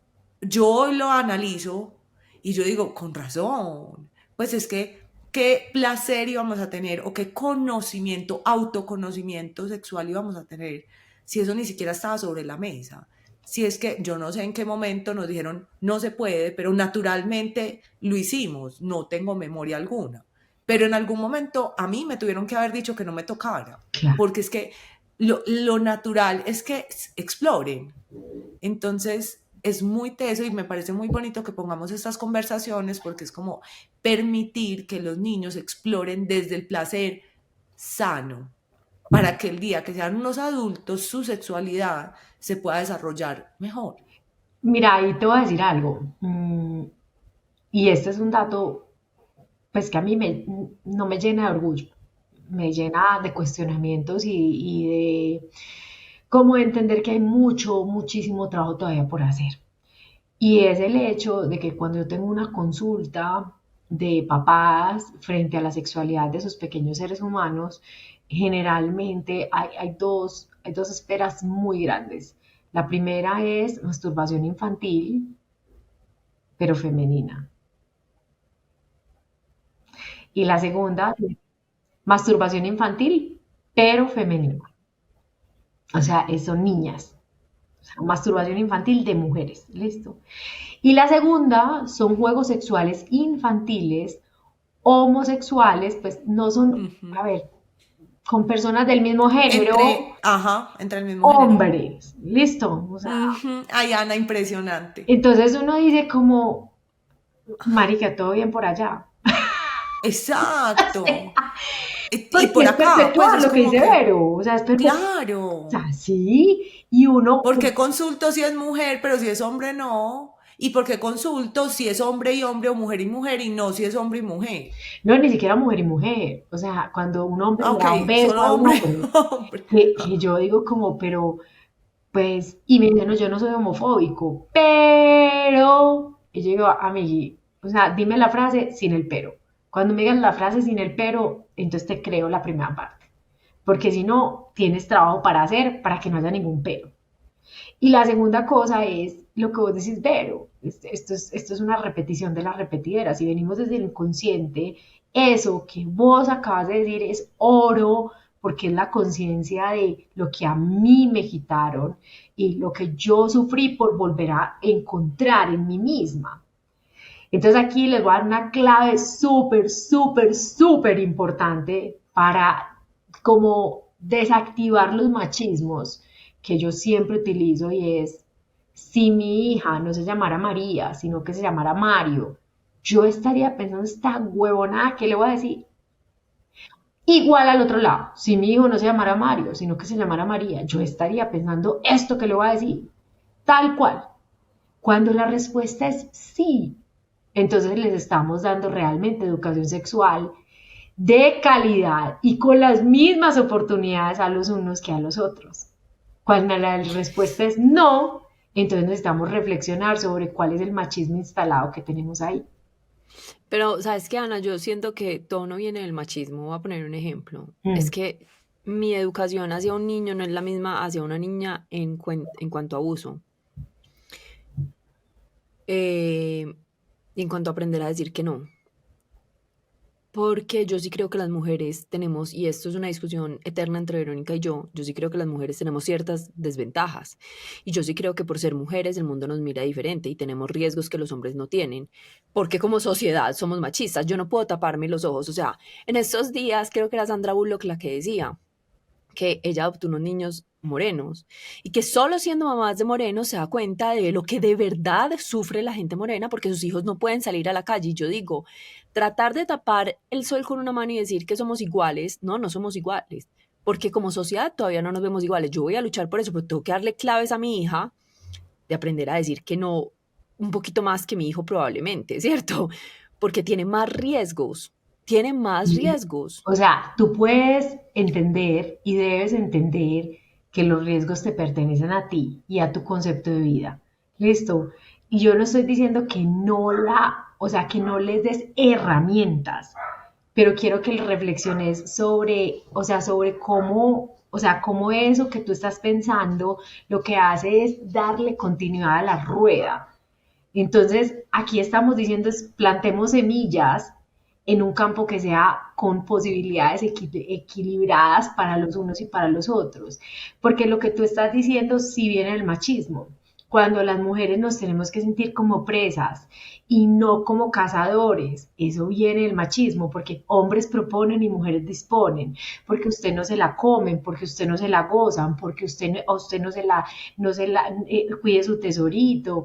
yo hoy lo analizo y yo digo, con razón, pues es que qué placer íbamos a tener o qué conocimiento, autoconocimiento sexual íbamos a tener si eso ni siquiera estaba sobre la mesa. Si es que yo no sé en qué momento nos dijeron no se puede, pero naturalmente lo hicimos, no tengo memoria alguna. Pero en algún momento a mí me tuvieron que haber dicho que no me tocara, Claro. porque es que lo natural es que exploren. Entonces, es muy teso y me parece muy bonito que pongamos estas conversaciones porque es como permitir que los niños exploren desde el placer sano para que el día que sean unos adultos su sexualidad se pueda desarrollar mejor. Mira, ahí te voy a decir algo. Y este es un dato, pues que a mí no me llena de orgullo. me llena de cuestionamientos y de como entender que hay muchísimo trabajo todavía por hacer. Y es el hecho de que cuando yo tengo una consulta de papás frente a la sexualidad de sus pequeños seres humanos, generalmente hay dos esperas muy grandes. La primera es masturbación infantil, pero femenina. Y la segunda, masturbación infantil, pero femenina. O sea, son niñas. O sea, masturbación infantil de mujeres. Listo. Y la segunda son juegos sexuales infantiles, homosexuales, pues no son, Ujú. a ver, con personas del mismo género, Entre el mismo género. hombres, listo. O sea, Ujú. Ay, Ana, impresionante. entonces uno dice como, marica, todo bien por allá. Exacto. Y Porque por es acá, pues perpetual es lo que como dice que, Vero, o sea, es perpetual. O claro. sea, sí, y uno, ¿Por qué consulto si es mujer, pero si es hombre no? ¿Y por qué consulto si es hombre y hombre o mujer y no si es hombre y mujer? no, ni siquiera mujer y mujer, o sea, cuando un hombre Ah, le ok, da un beso solo a un hombre, hombre, hombre. que yo digo como, pero pues, y me dicen, no, yo no soy homofóbico, pero, y yo digo, amigui, o sea, dime la frase sin el pero. Cuando me digan la frase sin el pero, entonces te creo la primera parte. Porque si no, tienes trabajo para hacer para que no haya ningún pero. Y la segunda cosa es lo que vos decís, Vero. Esto es una repetición de la repetidera. Si venimos desde el inconsciente, eso que vos acabas de decir es oro, porque es la conciencia de lo que a mí me quitaron y lo que yo sufrí por volver a encontrar en mí misma. Entonces aquí les voy a dar una clave súper importante para como desactivar los machismos que yo siempre utilizo y es, si mi hija no se llamara María, sino que se llamara Mario, yo estaría pensando, esta huevonada, ¿qué le voy a decir? Igual al otro lado, si mi hijo no se llamara Mario, sino que se llamara María, yo estaría pensando esto que le voy a decir, tal cual. Cuando la respuesta es sí, entonces les estamos dando realmente educación sexual de calidad y con las mismas oportunidades a los unos que a los otros. Cuando la respuesta es no, entonces necesitamos reflexionar sobre cuál es el machismo instalado que tenemos ahí. Pero, ¿sabes qué, Ana? Yo siento que todo no viene del machismo. Voy a poner un ejemplo. Mm. Es que mi educación hacia un niño no es la misma hacia una niña en cuanto a abuso. Y en cuanto a aprender a decir que no. Porque yo sí creo que las mujeres tenemos, y esto es una discusión eterna entre Verónica y yo sí creo que las mujeres tenemos ciertas desventajas. Y yo sí creo que por ser mujeres el mundo nos mira diferente y tenemos riesgos que los hombres no tienen. Porque como sociedad somos machistas. Yo no puedo taparme los ojos. O sea, en estos días creo que era Sandra Bullock la que decía que ella adoptó unos niños morenos y que solo siendo mamás de morenos se da cuenta de lo que de verdad sufre la gente morena porque sus hijos no pueden salir a la calle. Y yo digo, tratar de tapar el sol con una mano y decir que somos iguales, no somos iguales, porque como sociedad todavía no nos vemos iguales. Yo voy a luchar por eso, pero tengo que darle claves a mi hija de aprender a decir que no un poquito más que mi hijo probablemente, ¿cierto? Porque tiene más riesgos. O sea, tú puedes entender y debes entender que los riesgos te pertenecen a ti y a tu concepto de vida. ¿Listo? Y yo no estoy diciendo que no o sea, que no les des herramientas, pero quiero que reflexiones sobre, o sea, sobre cómo, o sea, cómo eso que tú estás pensando lo que hace es darle continuidad a la rueda. Entonces, aquí estamos diciendo es plantemos semillas en un campo que sea con posibilidades equilibradas para los unos y para los otros. Porque lo que tú estás diciendo sí viene del machismo. Cuando las mujeres nos tenemos que sentir como presas y no como cazadores, eso viene del machismo, porque hombres proponen y mujeres disponen, porque usted no se la comen, porque usted no se la gozan, porque a usted no se la cuide su tesorito,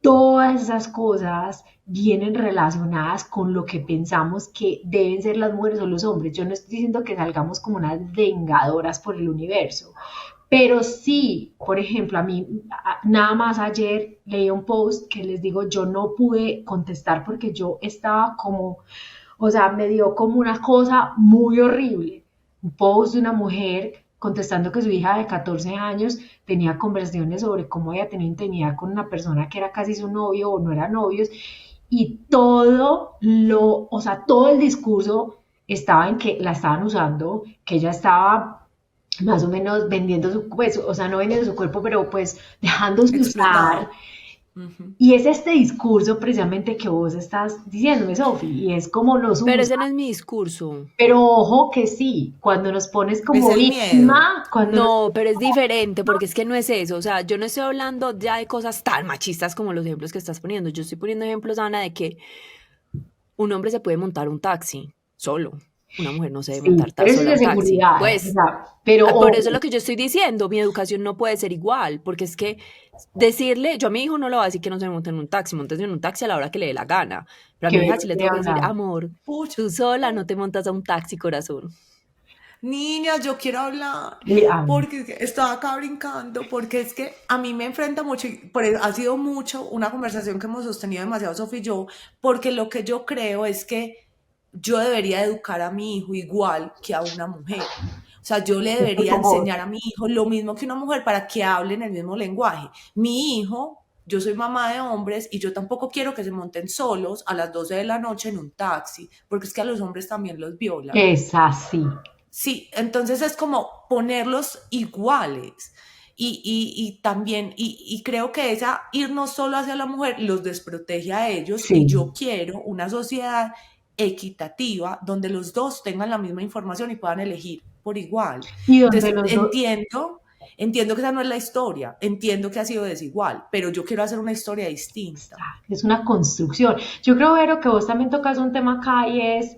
todas esas cosas vienen relacionadas con lo que pensamos que deben ser las mujeres o los hombres. Yo no estoy diciendo que salgamos como unas vengadoras por el universo, pero sí, por ejemplo, a mí nada más ayer leí un post que les digo, yo no pude contestar porque yo estaba como, o sea, me dio como una cosa muy horrible. un post de una mujer contestando que su hija de 14 años tenía conversaciones sobre cómo había tenido intimidad con una persona que era casi su novio o no eran novios, y o sea, todo el discurso estaba en que la estaban usando, que ella estaba más o menos vendiendo su, pues, o sea, no vendiendo su cuerpo, pero pues dejándose usar. Explotado. Ujú. Y es este discurso precisamente que vos estás diciéndome, Sofi, y es como nos Pero usa. ese no es mi discurso. Pero ojo que sí, cuando nos pones Es como el miedo. víctima, cuando nos No, pones pero es como diferente porque es que no es eso. O sea, yo no estoy hablando ya de cosas tan machistas como los ejemplos que estás poniendo. Yo estoy poniendo ejemplos, Ana, de que un hombre se puede montar un taxi solo. Una mujer no se debe montar sí, pero eso es sola de un taxi. seguridad, o Pues, sea, pero por eso es ojo, lo que yo estoy diciendo. Mi educación no puede ser igual, porque es que decirle, yo a mi hijo no le voy a decir que no se monte en un taxi, montes en un taxi a la hora que le dé la gana. Pero a que mi hija vengo sí le de tengo que decir, hablar. amor, Pucha. tú sola no te montas a un taxi, corazón. Niña, yo quiero hablar Ah, porque es que estaba acá brincando, porque es que a mí me enfrenta mucho, y por eso ha sido mucho una conversación que hemos sostenido demasiado Sofía y yo, porque lo que yo creo es que yo debería educar a mi hijo igual que a una mujer. O sea, yo le estoy debería con vos. enseñar a mi hijo lo mismo que una mujer para que hablen el mismo lenguaje. Mi hijo, yo soy mamá de hombres y yo tampoco quiero que se monten solos a las 12 de la noche en un taxi, porque es que a los hombres también los violan. Es así. Sí, entonces es como ponerlos iguales. Y también, y creo que esa irnos solo hacia la mujer los desprotege a ellos y Sí. yo quiero una sociedad equitativa donde los dos tengan la misma información y puedan elegir por igual. Y donde Entonces los dos, entiendo que esa no es la historia, entiendo que ha sido desigual, pero yo quiero hacer una historia distinta. es una construcción. Yo creo, Vero, que vos también tocas un tema acá y es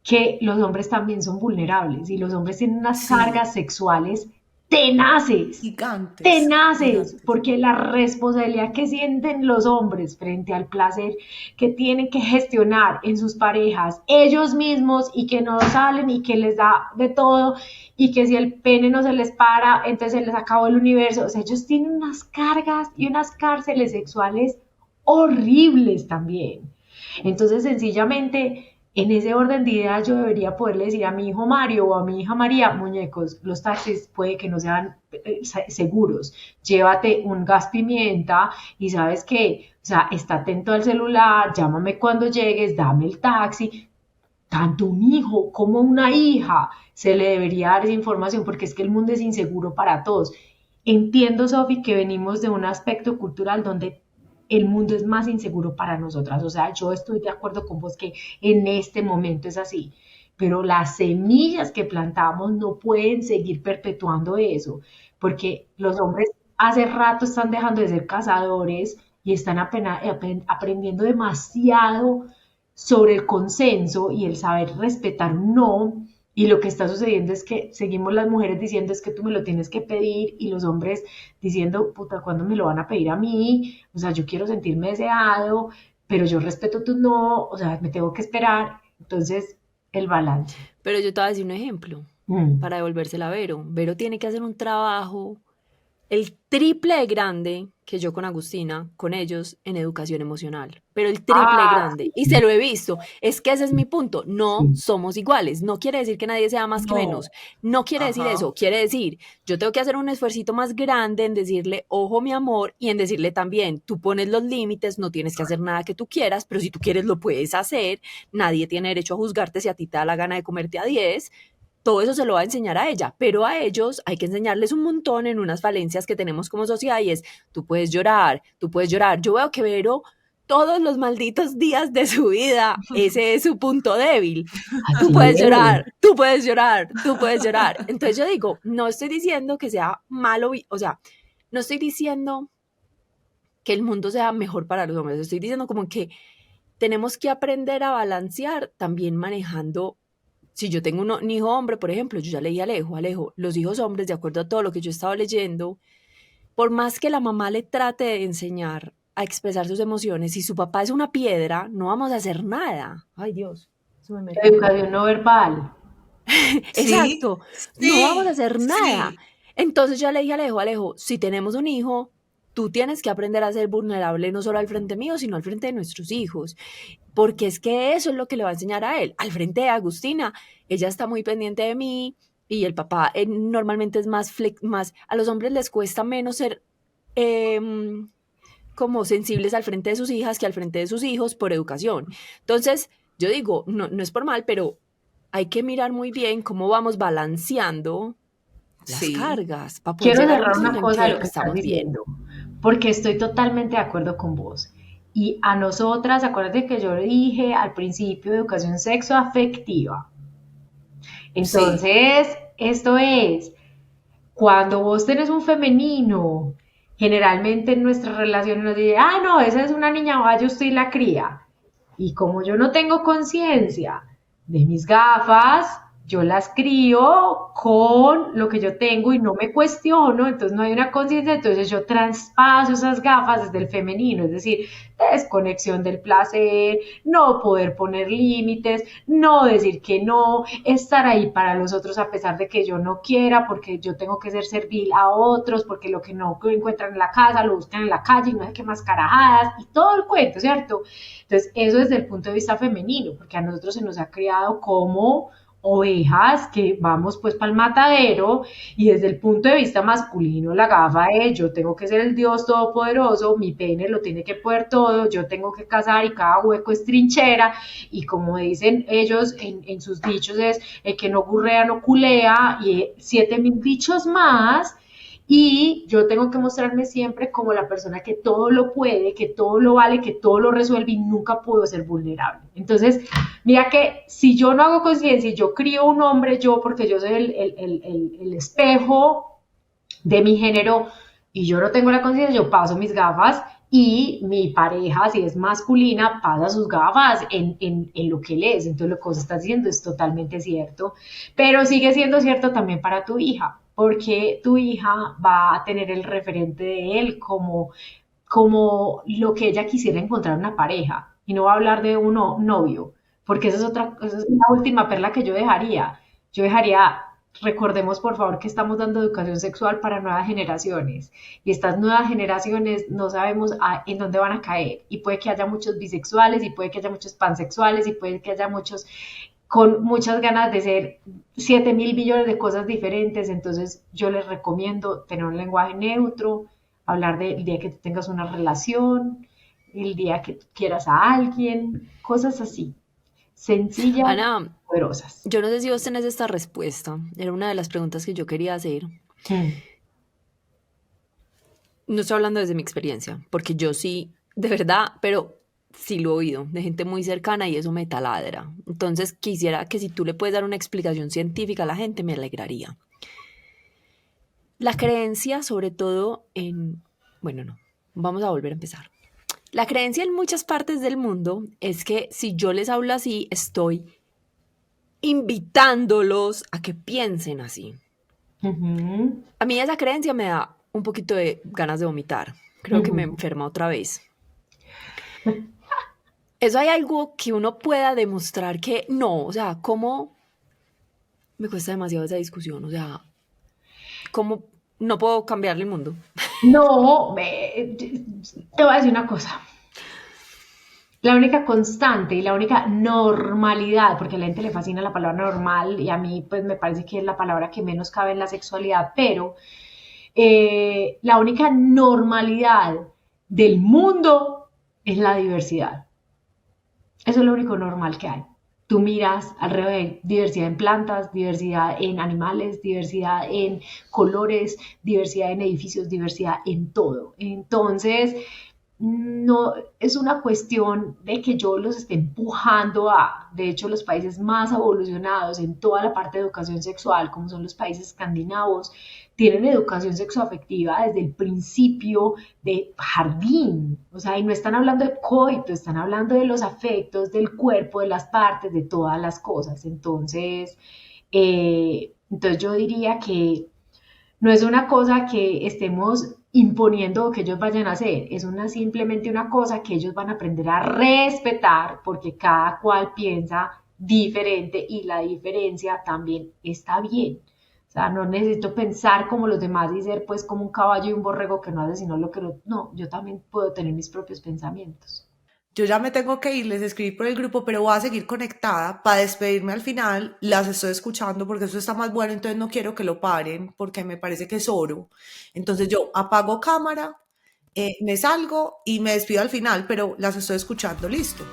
que los hombres también son vulnerables y los hombres tienen unas Sí, cargas sexuales tenaces, gigantes, tenaces, gigantes. porque la responsabilidad que sienten los hombres frente al placer que tienen que gestionar en sus parejas ellos mismos y que no salen y que les da de todo y que si el pene no se les para, entonces se les acabó el universo. O sea, ellos tienen unas cargas y unas cárceles sexuales horribles también. Entonces, sencillamente, en ese orden de ideas, yo debería poderle decir a mi hijo Mario o a mi hija María, muñecos, los taxis puede que no sean seguros. Llévate un gas pimienta y sabes que, o sea, está atento al celular, llámame cuando llegues, dame el taxi. Tanto un hijo como una hija se le debería dar esa información porque es que el mundo es inseguro para todos. Entiendo, Sofi, que venimos de un aspecto cultural donde el mundo es más inseguro para nosotras. O sea, yo estoy de acuerdo con vos que en este momento es así, pero las semillas que plantamos no pueden seguir perpetuando eso, porque los hombres hace rato están dejando de ser cazadores y están aprendiendo demasiado sobre el consenso y el saber respetar un no. Y lo que está sucediendo es que seguimos las mujeres diciendo es que tú me lo tienes que pedir y los hombres diciendo, puta, ¿cuándo me lo van a pedir a mí? O sea, yo quiero sentirme deseado, pero yo respeto tu no, o sea, me tengo que esperar. Entonces, el balance. Pero yo te voy a decir un ejemplo Mm. para devolvérsela a Vero. Vero tiene que hacer un trabajo el triple de grande que yo con Agustina, con ellos en educación emocional, pero el triple de Ah, grande. Y se lo he visto. Es que ese es mi punto. No sí. somos iguales. No quiere decir que nadie sea más que No, menos. No quiere decir eso. ajá. Quiere decir, yo tengo que hacer un esfuercito más grande en decirle, ojo, mi amor, y en decirle también, tú pones los límites, no tienes que hacer nada que tú quieras, pero si tú quieres lo puedes hacer. Nadie tiene derecho a juzgarte si a ti te da la gana de comerte a 10. Todo eso se lo va a enseñar a ella, pero a ellos hay que enseñarles un montón en unas falencias que tenemos como sociedad y es, tú puedes llorar, tú puedes llorar. Yo veo que Vero todos los malditos días de su vida, ese es su punto débil. Tú Así puedes es. llorar, tú puedes llorar, tú puedes llorar. Entonces yo digo, no estoy diciendo que sea malo, o sea, no estoy diciendo que el mundo sea mejor para los hombres, estoy diciendo como que tenemos que aprender a balancear también manejando si yo tengo un hijo hombre, por ejemplo, yo ya leí a Alejo, los hijos hombres, de acuerdo a todo lo que yo he estado leyendo, por más que la mamá le trate de enseñar a expresar sus emociones, si su papá es una piedra, no vamos a hacer nada. Ay, Dios, se me metió un Educación no verbal. Sí, Exacto, no vamos a sí, hacer nada. sí. Entonces yo le dije a Alejo, si tenemos un hijo, tú tienes que aprender a ser vulnerable no solo al frente mío, sino al frente de nuestros hijos, porque es que eso es lo que le va a enseñar a él. Al frente de Agustina, ella está muy pendiente de mí, y el papá normalmente es más, a los hombres les cuesta menos ser como sensibles al frente de sus hijas que al frente de sus hijos por educación. Entonces, yo digo, no es por mal, pero hay que mirar muy bien cómo vamos balanceando las cargas para poder Quiero llegar a un cerrar una punto en cosa de que lo que estás estamos bien. diciendo, porque estoy totalmente de acuerdo con vos. Y a nosotras, acuérdate que yo dije al principio educación sexoafectiva. Sí. Entonces, esto es, cuando vos tenés un femenino, generalmente en nuestras relaciones nos dicen, ah, no, esa es una niña, va, yo estoy la cría. Y como yo no tengo conciencia de mis gafas, yo las crío con lo que yo tengo y no me cuestiono, entonces no hay una conciencia, entonces yo traspaso esas gafas desde el femenino, es decir, desconexión del placer, no poder poner límites, no decir que no, estar ahí para los otros a pesar de que yo no quiera, porque yo tengo que ser servil a otros, porque lo que no encuentran en la casa lo buscan en la calle y no sé qué más carajadas y todo el cuento, ¿cierto? Entonces, eso desde el punto de vista femenino, porque a nosotros se nos ha criado como ovejas que vamos pues para el matadero, y desde el punto de vista masculino la gafa es yo tengo que ser el Dios todopoderoso, mi pene lo tiene que poder todo, yo tengo que cazar y cada hueco es trinchera, y como dicen ellos en sus dichos es el que no gurrea no culea, y 7000 dichos más, y yo tengo que mostrarme siempre como la persona que todo lo puede, que todo lo vale, que todo lo resuelve y nunca puedo ser vulnerable. Entonces, mira que si yo no hago conciencia y yo crío un hombre, yo porque yo soy el espejo de mi género y yo no tengo la conciencia, yo paso mis gafas y mi pareja, si es masculina, pasa sus gafas en lo que él es. Entonces, lo que vos estás diciendo es totalmente cierto, pero sigue siendo cierto también para tu hija, porque tu hija va a tener el referente de él como lo que ella quisiera encontrar en una pareja, y no va a hablar de un novio, porque esa es la última perla que yo dejaría. Yo dejaría, recordemos por favor que estamos dando educación sexual para nuevas generaciones, y estas nuevas generaciones no sabemos en dónde van a caer, y puede que haya muchos bisexuales, y puede que haya muchos pansexuales, y puede que haya muchos con muchas ganas de ser 7000 billones de cosas diferentes. Entonces yo les recomiendo tener un lenguaje neutro, hablar del día que tú tengas una relación, el día que tú quieras a alguien, cosas así, sencillas, Ana, poderosas. yo no sé si vos tenés esta respuesta. Era una de las preguntas que yo quería hacer. Mm. No estoy hablando desde mi experiencia, porque yo sí, de verdad, pero sí lo he oído de gente muy cercana y eso me taladra. Entonces quisiera que si tú le puedes dar una explicación científica a la gente, me alegraría. La creencia, sobre todo en... Bueno, no, vamos a volver a empezar. La creencia en muchas partes del mundo es que si yo les hablo así, estoy invitándolos a que piensen así. Ujú, A mí esa creencia me da un poquito de ganas de vomitar. Creo que me ujú. enferma otra vez. Eso hay algo que uno pueda demostrar que no, o sea, ¿cómo? Me cuesta demasiado esa discusión, o sea, ¿cómo no puedo cambiarle el mundo? No, te voy a decir una cosa. La única constante y la única normalidad, porque a la gente le fascina la palabra normal y a mí pues me parece que es la palabra que menos cabe en la sexualidad, pero la única normalidad del mundo es la diversidad. Eso es lo único normal que hay. Tú miras alrededor, diversidad en plantas, diversidad en animales, diversidad en colores, diversidad en edificios, diversidad en todo. Entonces, no es una cuestión de que yo los esté empujando de hecho, los países más evolucionados en toda la parte de educación sexual, como son los países escandinavos, tienen educación sexoafectiva desde el principio de jardín, o sea, y no están hablando de coito, están hablando de los afectos, del cuerpo, de las partes, de todas las cosas. Entonces yo diría que no es una cosa que estemos imponiendo o que ellos vayan a hacer, es simplemente una cosa que ellos van a aprender a respetar, porque cada cual piensa diferente y la diferencia también está bien. O sea, no necesito pensar como los demás y ser pues como un caballo y un borrego que no hace sino lo que no, yo también puedo tener mis propios pensamientos. yo ya me tengo que ir, les escribí por el grupo, pero voy a seguir conectada para despedirme al final. Las estoy escuchando porque eso está más bueno, entonces no quiero que lo paren porque me parece que es oro. Entonces yo apago cámara, me salgo y me despido al final, pero las estoy escuchando, listo.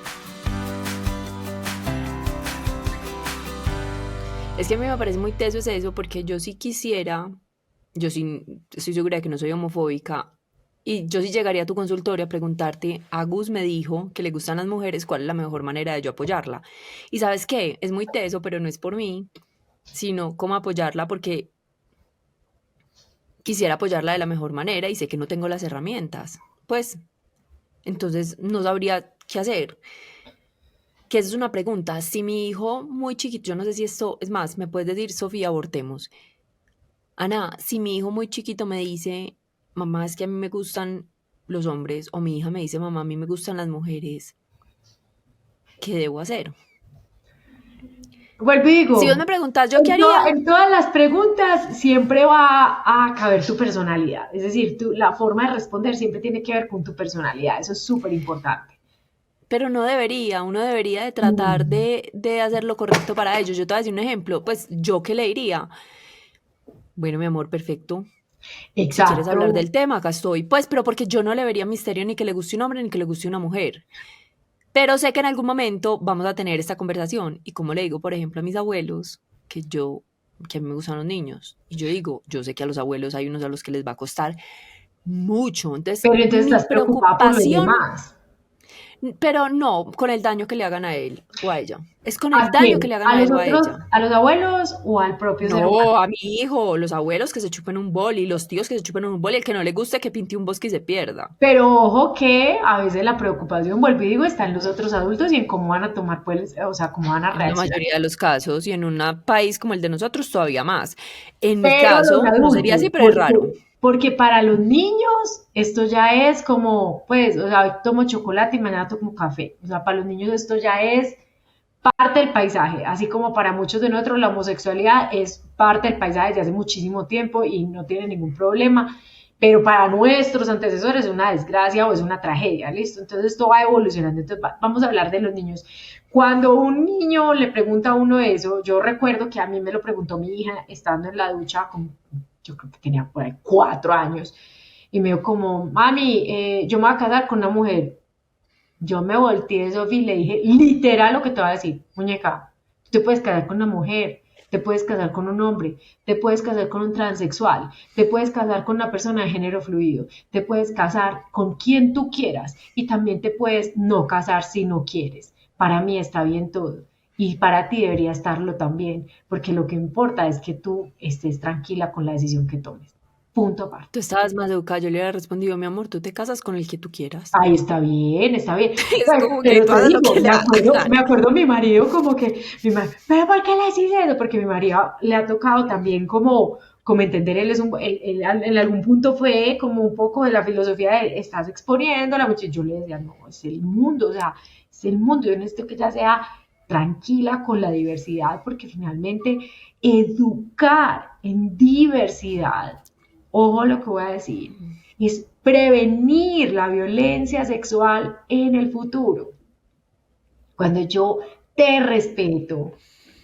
Es que a mí me parece muy teso eso porque yo sí quisiera, yo sí estoy segura de que no soy homofóbica, y yo sí llegaría a tu consultorio a preguntarte, Agus me dijo que le gustan las mujeres, ¿cuál es la mejor manera de yo apoyarla? Y ¿sabes qué? Es muy teso, pero no es por mí, sino cómo apoyarla porque quisiera apoyarla de la mejor manera y sé que no tengo las herramientas. Pues, entonces no sabría qué hacer. Que esa es una pregunta. Si mi hijo muy chiquito, yo no sé si esto, es más, me puedes decir, Sofía, abortemos. Ana, si mi hijo muy chiquito me dice, mamá, es que a mí me gustan los hombres, o mi hija me dice, mamá, a mí me gustan las mujeres, ¿qué debo hacer? Vuelvo y Si vos digo, me preguntas, ¿yo qué haría? en todas las preguntas siempre va a caber tu personalidad. Es decir, la forma de responder siempre tiene que ver con tu personalidad. Eso es súper importante. Pero no debería, uno debería de tratar de hacer lo correcto para ellos. Yo te voy a decir un ejemplo, pues yo qué le diría. Bueno, mi amor, perfecto. Si quieres hablar Exacto. del tema, acá estoy. Pues, pero porque yo no le vería misterio ni que le guste un hombre ni que le guste una mujer. Pero sé que en algún momento vamos a tener esta conversación. Y como le digo, por ejemplo, a mis abuelos, que a mí me gustan los niños. Y yo digo, yo sé que a los abuelos hay unos a los que les va a costar mucho. Entonces, Pero entonces mi estás preocupada por los preocupación, demás. pero no con el daño que le hagan a él o a ella. Es con el ¿A daño que quién? le hagan ¿A a los él o a otros, ella. a los abuelos o al propio ser humano? No, a mi hijo, los abuelos que se chupen un boli, los tíos que se chupen un boli, el que no le guste que pinte un bosque y se pierda. Pero ojo que a veces la preocupación, vuelvo y digo, está en los otros adultos y en cómo van a tomar, pues, o sea, cómo van a En la reaccionar. mayoría de los casos y en un país como el de nosotros todavía más. En mi Pero los caso, no sería adultos, así, pero es raro. porque para los niños esto ya es como, pues, o sea, hoy tomo chocolate y mañana tomo café. O sea, para los niños esto ya es parte del paisaje, así como para muchos de nosotros la homosexualidad es parte del paisaje desde hace muchísimo tiempo y no tiene ningún problema, pero para nuestros antecesores es una desgracia o es una tragedia, ¿listo? Entonces esto va evolucionando, entonces vamos a hablar de los niños. Cuando un niño le pregunta a uno eso, yo recuerdo que a mí me lo preguntó mi hija estando en la ducha, como, yo creo que tenía por ahí 4 años, y me dijo como, mami, yo me voy a casar con una mujer. Yo me volteé de Sofía y le dije literal lo que te voy a decir, muñeca, tú te puedes casar con una mujer, te puedes casar con un hombre, te puedes casar con un transexual, te puedes casar con una persona de género fluido, te puedes casar con quien tú quieras y también te puedes no casar si no quieres. Para mí está bien todo y para ti debería estarlo también, porque lo que importa es que tú estés tranquila con la decisión que tomes. Punto aparte. Tú estabas más educada, yo le había respondido, mi amor, tú te casas con el que tú quieras. Ahí está bien, está bien. Es Pues, como que pero tú te haces lo digo, que le da la me gana. acuerdo mi marido como que, pero ¿por qué le decís eso? Porque mi marido le ha tocado también como entender, él es él en algún punto fue como un poco de la filosofía de estás exponiendo a la muchacha. Yo le decía, no, es el mundo, o sea, es el mundo. Yo necesito que ella sea tranquila con la diversidad, porque finalmente educar en diversidad, ojo lo que voy a decir, es prevenir la violencia sexual en el futuro. Cuando yo te respeto,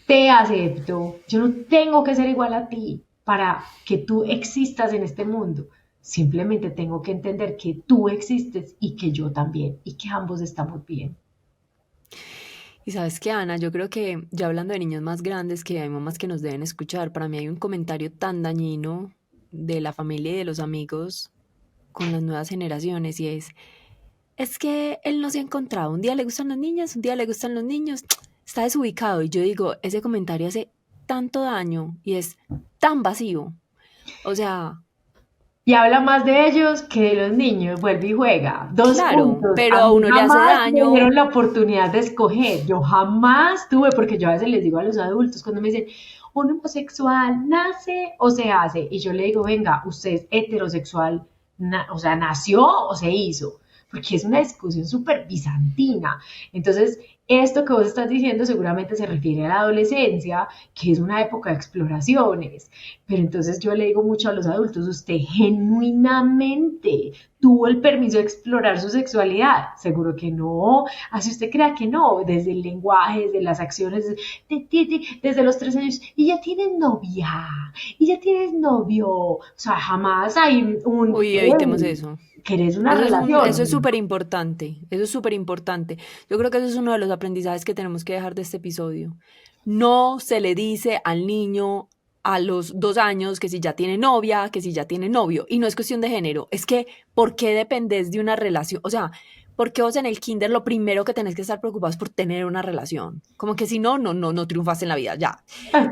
te acepto, yo no tengo que ser igual a ti para que tú existas en este mundo. Simplemente tengo que entender que tú existes y que yo también y que ambos estamos bien. Y sabes qué, Ana, yo creo que ya hablando de niños más grandes, que hay mamás que nos deben escuchar, para mí hay un comentario tan dañino de la familia y de los amigos con las nuevas generaciones y es que él no se ha encontrado, un día le gustan las niñas, un día le gustan los niños, está desubicado y yo digo, ese comentario hace tanto daño y es tan vacío, o sea, Y habla más de ellos que de los niños, vuelve y juega. Dos claro, puntos. pero A a mí uno le hace jamás me daño. dieron la oportunidad de escoger. Yo jamás tuve, porque yo a veces les digo a los adultos cuando me dicen, un homosexual nace o se hace. Y yo le digo, venga, usted es heterosexual, o sea, nació o se hizo. porque es una discusión súper bizantina. Entonces, esto que vos estás diciendo seguramente se refiere a la adolescencia, que es una época de exploraciones. Pero entonces yo le digo mucho a los adultos, usted genuinamente tuvo el permiso de explorar su sexualidad. Seguro que no. Así usted crea que no, desde el lenguaje, desde las acciones, desde los 3 años. Y ya tienes novia, y ya tienes novio. O sea, jamás hay un... Uy, evitemos eso. ¿Querés una Eso relación? es súper importante, eso es súper importante. Yo creo que eso es uno de los aprendizajes que tenemos que dejar de este episodio. No se le dice al niño a los 2 años que si ya tiene novia, que si ya tiene novio. Y no es cuestión de género, es que ¿por qué dependés de una relación? O sea, ¿por qué vos en el kinder lo primero que tenés que estar preocupados es por tener una relación? Como que si no triunfaste en la vida, ya.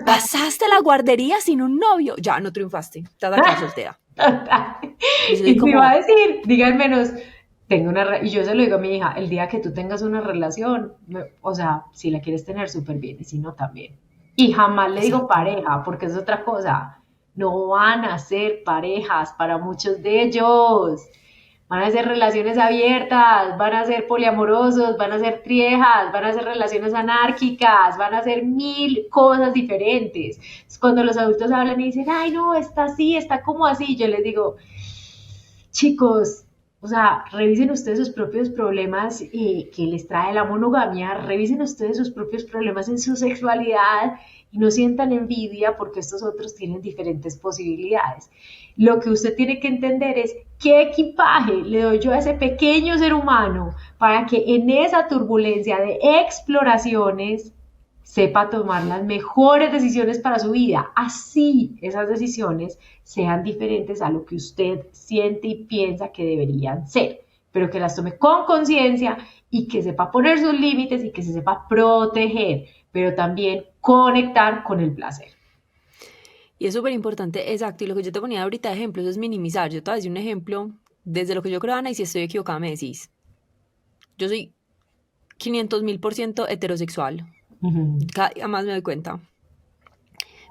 Pasaste la guardería sin un novio, ya no triunfaste, te vas a quedar soltera. Y me iba a decir, díganmenos, y yo se lo digo a mi hija, el día que tú tengas una relación, o sea, si la quieres tener súper bien, y si no, también. Y jamás le digo pareja, porque es otra cosa. No van a ser parejas para muchos de ellos. Van a ser relaciones abiertas, van a ser poliamorosos, van a ser triejas, van a ser relaciones anárquicas, van a ser 1000 cosas diferentes. Cuando los adultos hablan y dicen, ay, no, está así, está como así, yo les digo, chicos, o sea, revisen ustedes sus propios problemas que les trae la monogamia, revisen ustedes sus propios problemas en su sexualidad y no sientan envidia porque estos otros tienen diferentes posibilidades. Lo que usted tiene que entender es qué equipaje le doy yo a ese pequeño ser humano para que en esa turbulencia de exploraciones sepa tomar las mejores decisiones para su vida. Así esas decisiones sean diferentes a lo que usted siente y piensa que deberían ser, pero que las tome con conciencia y que sepa poner sus límites y que se sepa proteger, pero también conectar con el placer. Y es súper importante, exacto, y lo que yo te ponía ahorita de ejemplos es minimizar. Yo te voy a decir un ejemplo desde lo que yo creo, Ana, y si estoy equivocada me decís. Yo soy 500.000% heterosexual. Cada día más me doy cuenta.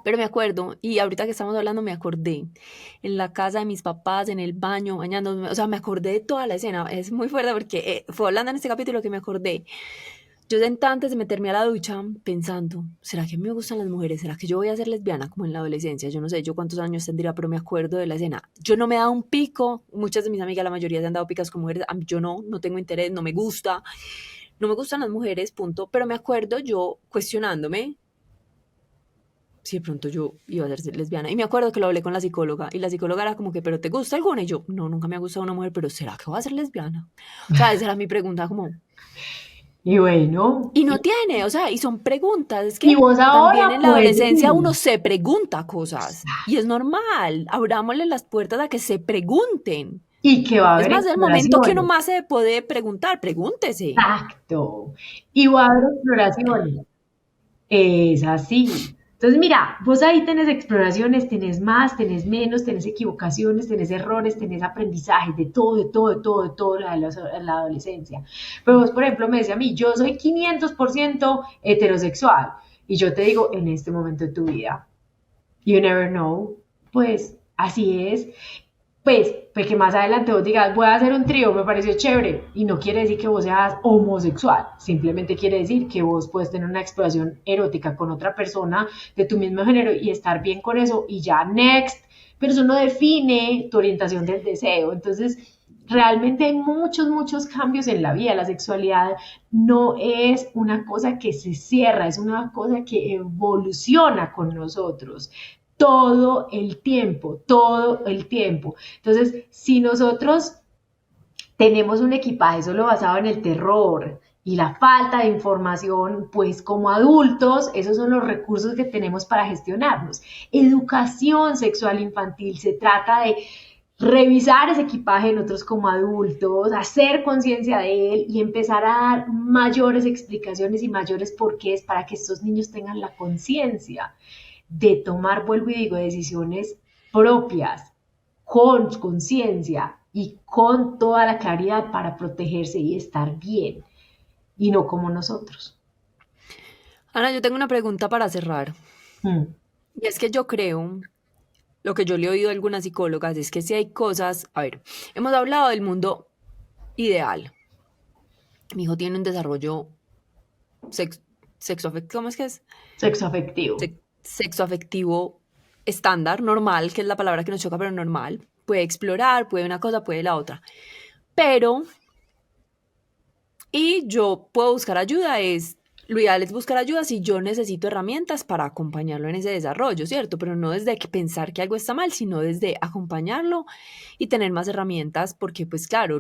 Pero me acuerdo, y ahorita que estamos hablando me acordé, en la casa de mis papás, en el baño, bañándome, o sea, me acordé de toda la escena. Es muy fuerte porque fue hablando en este capítulo que me acordé. Yo sentada antes de meterme a la ducha pensando, ¿será que me gustan las mujeres? ¿Será que yo voy a ser lesbiana como en la adolescencia? Yo no sé yo cuántos años tendría, pero me acuerdo de la escena. Yo no me he dado un pico, muchas de mis amigas, la mayoría se han dado picas con mujeres, yo no tengo interés, no me gustan las mujeres, punto. Pero me acuerdo yo cuestionándome si de pronto yo iba a ser lesbiana. Y me acuerdo que lo hablé con la psicóloga, y la psicóloga era como que, ¿pero te gusta alguna? Y yo, no, nunca me ha gustado una mujer, pero ¿será que voy a ser lesbiana? O sea, esa era mi pregunta, como... Y bueno. Y no tiene, o sea, y son preguntas. Es que y vos ahora también en la adolescencia decir. uno se pregunta cosas. Y es normal. Abrámosle las puertas a que se pregunten. Y que va a haber es más, el momento que uno más se puede preguntar, pregúntese. Exacto. Y va a haber exploraciones. Es así. Entonces, mira, vos ahí tenés exploraciones, tenés más, tenés menos, tenés equivocaciones, tenés errores, tenés aprendizajes, de todo la adolescencia. Pero vos, por ejemplo, me decís a mí, yo soy 500% heterosexual. Y yo te digo, en este momento de tu vida, you never know, pues así es. Pues que más adelante vos digas, voy a hacer un trío, me pareció chévere, y no quiere decir que vos seas homosexual, simplemente quiere decir que vos puedes tener una exploración erótica con otra persona de tu mismo género y estar bien con eso, y ya next, pero eso no define tu orientación del deseo. Entonces, realmente hay muchos cambios en la vida. La sexualidad no es una cosa que se cierra, es una cosa que evoluciona con nosotros. Todo el tiempo. Entonces, si nosotros tenemos un equipaje solo basado en el terror y la falta de información, pues como adultos, esos son los recursos que tenemos para gestionarnos. Educación sexual infantil, se trata de revisar ese equipaje en nosotros como adultos, hacer conciencia de él y empezar a dar mayores explicaciones y mayores porqués para que estos niños tengan la conciencia de tomar, vuelvo y digo, decisiones propias, con conciencia y con toda la claridad para protegerse y estar bien, y no como nosotros. Ana, yo tengo una pregunta para cerrar. Y es que yo creo, lo que yo le he oído a algunas psicólogas, es que si hay cosas, a ver, hemos hablado del mundo ideal. Mi hijo tiene un desarrollo sexoafectivo, ¿cómo es que es? Sexoafectivo. Sexoafectivo estándar, normal, que es la palabra que nos choca, pero normal. Puede explorar, puede una cosa, puede la otra. Pero, y yo puedo buscar ayuda, lo ideal es buscar ayuda si yo necesito herramientas para acompañarlo en ese desarrollo, ¿cierto? Pero no desde pensar que algo está mal, sino desde acompañarlo y tener más herramientas, porque pues claro,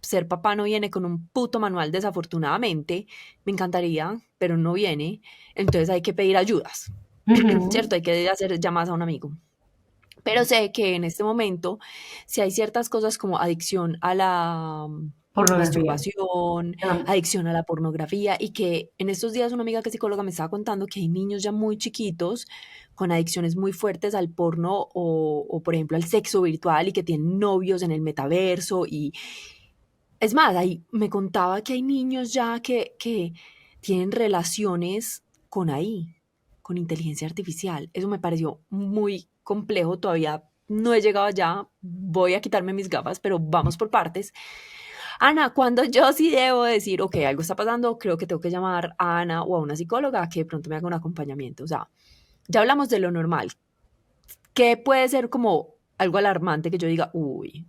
ser papá no viene con un puto manual, desafortunadamente. Me encantaría, pero no viene. Entonces hay que pedir ayudas, ¿cierto? Hay que hacer llamadas a un amigo. Pero sé que en este momento, si hay ciertas cosas como adicción a la masturbación, adicción a la pornografía, y que en estos días una amiga que es psicóloga me estaba contando que hay niños ya muy chiquitos con adicciones muy fuertes al porno o por ejemplo al sexo virtual, y que tienen novios en el metaverso. Y es más, me contaba que hay niños ya que tienen relaciones con con inteligencia artificial. Eso me pareció muy complejo, todavía no he llegado allá, voy a quitarme mis gafas, pero vamos por partes. Ana, cuando yo sí debo decir, ok, algo está pasando, creo que tengo que llamar a Ana o a una psicóloga que de pronto me haga un acompañamiento. O sea, ya hablamos de lo normal. ¿Qué puede ser como algo alarmante que yo diga, uy,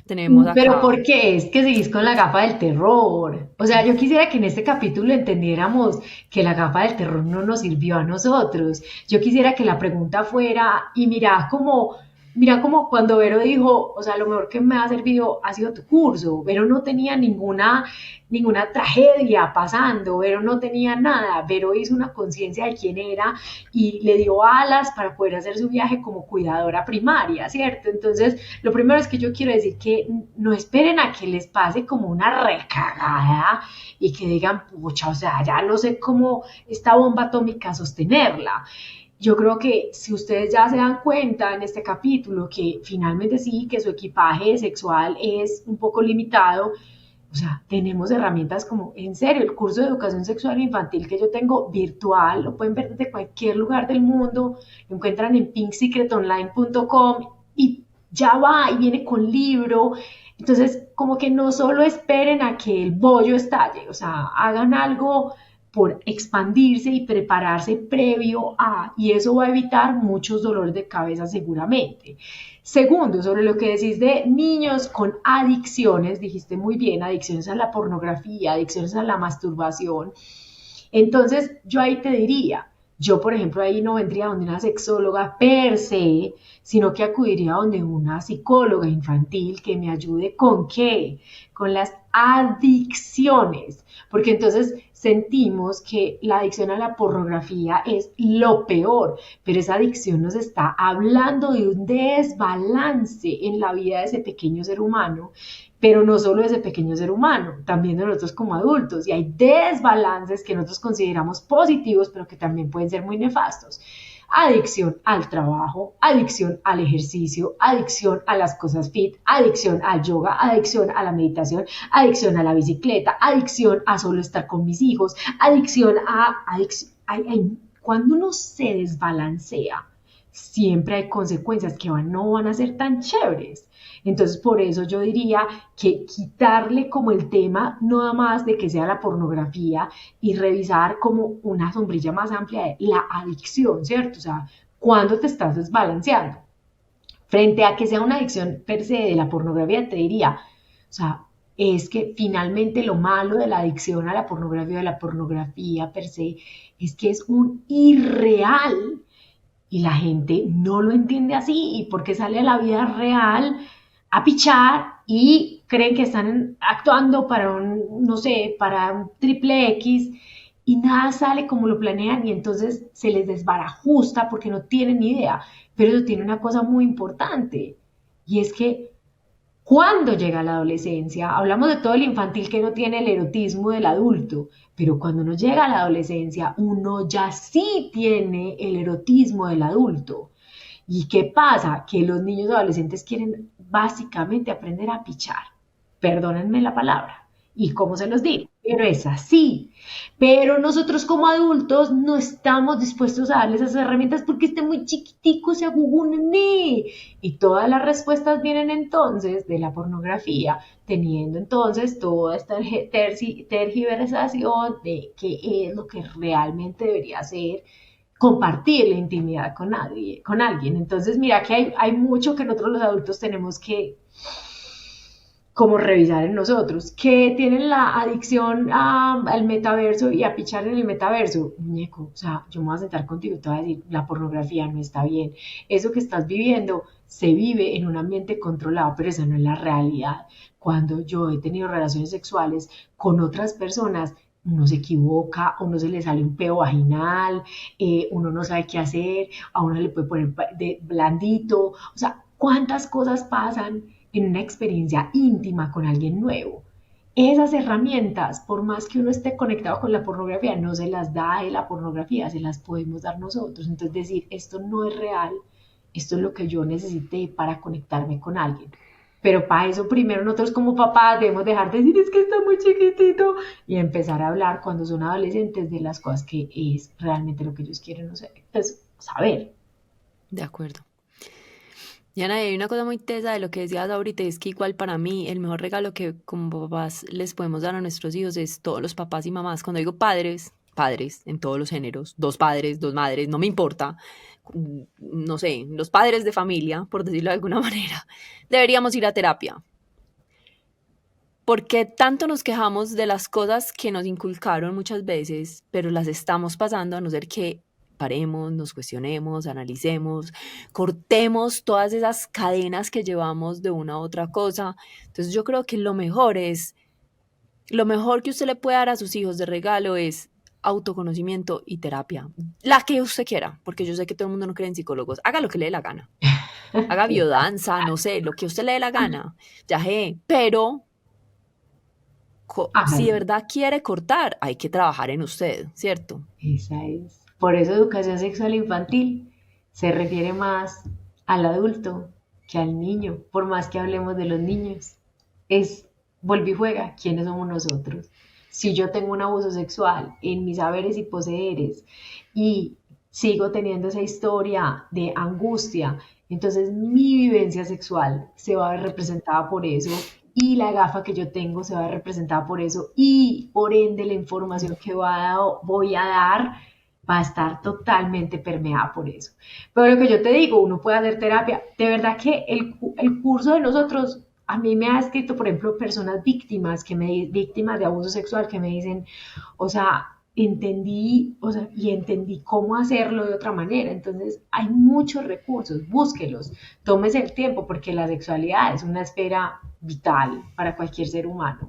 tenemos Pero acá? ¿por qué es que seguís con la gafa del terror? O sea, yo quisiera que en este capítulo entendiéramos que la gafa del terror no nos sirvió a nosotros. Yo quisiera que la pregunta fuera, y mira como cuando Vero dijo, o sea, lo mejor que me ha servido ha sido tu curso. Vero no tenía ninguna tragedia pasando, Vero no tenía nada. Vero hizo una conciencia de quién era y le dio alas para poder hacer su viaje como cuidadora primaria, ¿cierto? Entonces, lo primero es que yo quiero decir que no esperen a que les pase como una recagada y que digan, pucha, o sea, ya no sé cómo esta bomba atómica sostenerla. Yo creo que si ustedes ya se dan cuenta en este capítulo que finalmente sí, que su equipaje sexual es un poco limitado, o sea, tenemos herramientas como, en serio, el curso de educación sexual infantil que yo tengo virtual, lo pueden ver desde cualquier lugar del mundo, lo encuentran en pinksecretonline.com y ya va y viene con libro. Entonces, como que no solo esperen a que el bollo estalle, o sea, hagan algo por expandirse y prepararse previo a, y eso va a evitar muchos dolores de cabeza seguramente. Segundo, sobre lo que decís de niños con adicciones, dijiste muy bien, adicciones a la pornografía, adicciones a la masturbación. Entonces, yo ahí te diría, yo por ejemplo ahí no vendría donde una sexóloga per se, sino que acudiría donde una psicóloga infantil que me ayude con qué, con las adicciones, porque entonces sentimos que la adicción a la pornografía es lo peor, pero esa adicción nos está hablando de un desbalance en la vida de ese pequeño ser humano, pero no solo de ese pequeño ser humano, también de nosotros como adultos, y hay desbalances que nosotros consideramos positivos, pero que también pueden ser muy nefastos. Adicción al trabajo, adicción al ejercicio, adicción a las cosas fit, adicción al yoga, adicción a la meditación, adicción a la bicicleta, adicción a solo estar con mis hijos, adicción a... cuando uno se desbalancea, siempre hay consecuencias que no van a ser tan chéveres. Entonces, por eso yo diría que quitarle como el tema, no nada más de que sea la pornografía, y revisar como una sombrilla más amplia de la adicción, ¿cierto? O sea, ¿cuándo te estás desbalanceando? Frente a que sea una adicción per se de la pornografía, te diría, o sea, es que finalmente lo malo de la adicción a la pornografía, de la pornografía per se, es que es un irreal y la gente no lo entiende así, y porque sale a la vida real a pichar y creen que están actuando para un, no sé, para un triple X, y nada sale como lo planean y entonces se les desbarajusta porque no tienen ni idea. Pero eso tiene una cosa muy importante, y es que cuando llega la adolescencia, hablamos de todo el infantil que no tiene el erotismo del adulto, pero cuando uno llega a la adolescencia, uno ya sí tiene el erotismo del adulto. ¿Y qué pasa? Que los niños adolescentes quieren básicamente aprender a pichar. Perdónenme la palabra. ¿Y cómo se los digo? pero es así. Pero nosotros como adultos no estamos dispuestos a darles esas herramientas porque está muy chiquitico ese agugune. Y todas las respuestas vienen entonces de la pornografía, teniendo entonces toda esta tergiversación de qué es lo que realmente debería ser compartir la intimidad con nadie, con alguien. Entonces, mira que hay mucho que nosotros los adultos tenemos que como revisar en nosotros, que tienen la adicción al metaverso y a pichar en el metaverso. Muñeco, o sea, yo me voy a sentar contigo y te voy a decir, la pornografía no está bien. Eso que estás viviendo se vive en un ambiente controlado, pero esa no es la realidad. Cuando yo he tenido relaciones sexuales con otras personas, uno se equivoca, a uno se le sale un peo vaginal, uno no sabe qué hacer, a uno le puede poner de blandito, o sea, cuántas cosas pasan en una experiencia íntima con alguien nuevo. Esas herramientas, por más que uno esté conectado con la pornografía, no se las da de la pornografía, se las podemos dar nosotros. Entonces decir, esto no es real, esto es lo que yo necesité para conectarme con alguien. Pero para eso primero nosotros como papás debemos dejar de decir es que está muy chiquitito y empezar a hablar cuando son adolescentes de las cosas que es realmente lo que ellos quieren pues, saber. De acuerdo. Yana, hay una cosa muy tesa de lo que decías ahorita, es que igual para mí el mejor regalo que como papás les podemos dar a nuestros hijos es todos los papás y mamás. Cuando digo padres, padres en todos los géneros, dos padres, dos madres, no me importa, no sé, los padres de familia, por decirlo de alguna manera, deberíamos ir a terapia. Porque tanto nos quejamos de las cosas que nos inculcaron muchas veces, pero las estamos pasando a no ser que paremos, nos cuestionemos, analicemos, cortemos todas esas cadenas que llevamos de una a otra cosa. Entonces yo creo que lo mejor que usted le puede dar a sus hijos de regalo es autoconocimiento y terapia, la que usted quiera, porque yo sé que todo el mundo no cree en psicólogos. Haga lo que le dé la gana, haga biodanza, no sé, lo que a usted le dé la gana, ya pero si de Hágalo. verdad quiere cortar, hay que trabajar en usted, ¿cierto? Esa es. Por eso educación sexual infantil se refiere más al adulto que al niño, por más que hablemos de los niños. Es, vuelve y juega, ¿quiénes somos nosotros? Si yo tengo un abuso sexual en mis saberes y poseeres y sigo teniendo esa historia de angustia, entonces mi vivencia sexual se va a ver representada por eso y la gafa que yo tengo se va a ver representada por eso y por ende la información que voy a dar va a estar totalmente permeada por eso. Pero lo que yo te digo, uno puede hacer terapia. De verdad que el curso de nosotros, a mí me ha escrito, por ejemplo, personas víctimas, víctimas de abuso sexual que me dicen, o sea, entendí, o sea, y entendí cómo hacerlo de otra manera. Entonces, hay muchos recursos, búsquelos, tómese el tiempo, porque la sexualidad es una esfera vital para cualquier ser humano.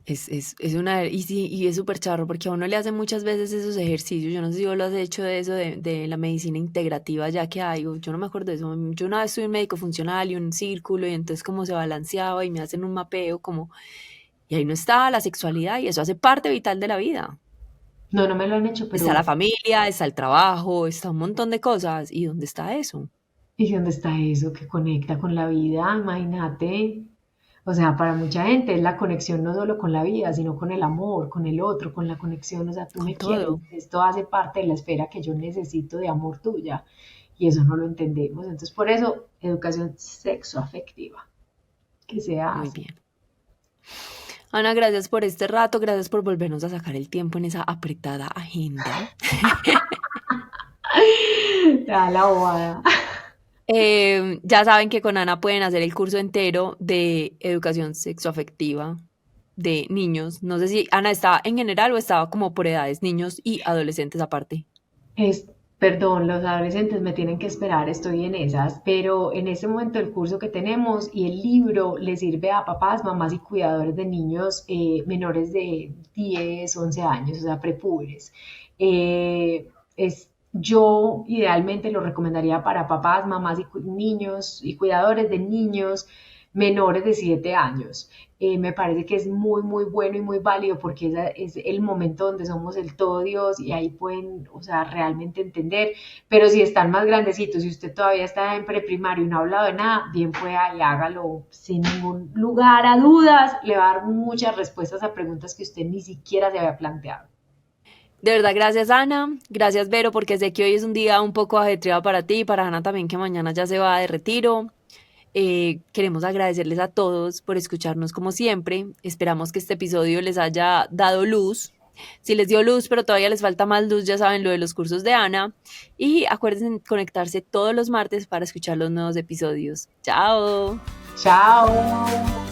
Es una, y sí, y es súper charro, porque a uno le hacen muchas veces esos ejercicios. Yo no sé si vos lo has hecho de eso, de la medicina integrativa, ya que hay, yo no me acuerdo de eso. Yo una vez tuve un médico funcional y un círculo, y entonces como se balanceaba y me hacen un mapeo, como, y ahí no está la sexualidad, y eso hace parte vital de la vida. No, no me lo han hecho, Está la pero familia, está el trabajo, está un montón de cosas. ¿Y dónde está eso? ¿y dónde está eso que conecta con la vida? Imagínate. O sea, para mucha gente es la conexión no solo con la vida, sino con el amor, con el otro, con la conexión. O sea, tú Con me quieres, todo. esto hace parte de la esfera que yo necesito de amor tuya. Y eso no lo entendemos. Entonces, por eso, educación sexoafectiva, que se Muy hace. bien. Ana, gracias por este rato, gracias por volvernos a sacar el tiempo en esa apretada agenda. Da la bobada. Ya saben que con Ana pueden hacer el curso entero de educación sexoafectiva de niños. No sé si Ana estaba en general o estaba como por edades, niños y adolescentes aparte. Perdón, los adolescentes me tienen que esperar, estoy en esas, pero en este momento el curso que tenemos y el libro le sirve a papás, mamás y cuidadores de niños menores de 10, 11 años, o sea, prepúberes. Yo idealmente lo recomendaría para papás, mamás y niños y cuidadores de niños menores de 7 años. Me parece que es muy, muy bueno y muy válido porque es el momento donde somos el todo Dios y ahí pueden, o sea, realmente entender. Pero si están más grandecitos y usted todavía está en preprimario y no ha hablado de nada, bien pueda y hágalo sin ningún lugar a dudas. Le va a dar muchas respuestas a preguntas que usted ni siquiera se había planteado. De verdad, gracias Ana, gracias Vero, porque sé que hoy es un día un poco ajetreado para ti y para Ana también, que mañana ya se va de retiro. Queremos agradecerles a todos por escucharnos como siempre. Esperamos que este episodio les haya dado luz. Si les dio luz, pero todavía les falta más luz, ya saben lo de los cursos de Ana. Y acuérdense conectarse todos los martes para escuchar los nuevos episodios. ¡Chao! Chao.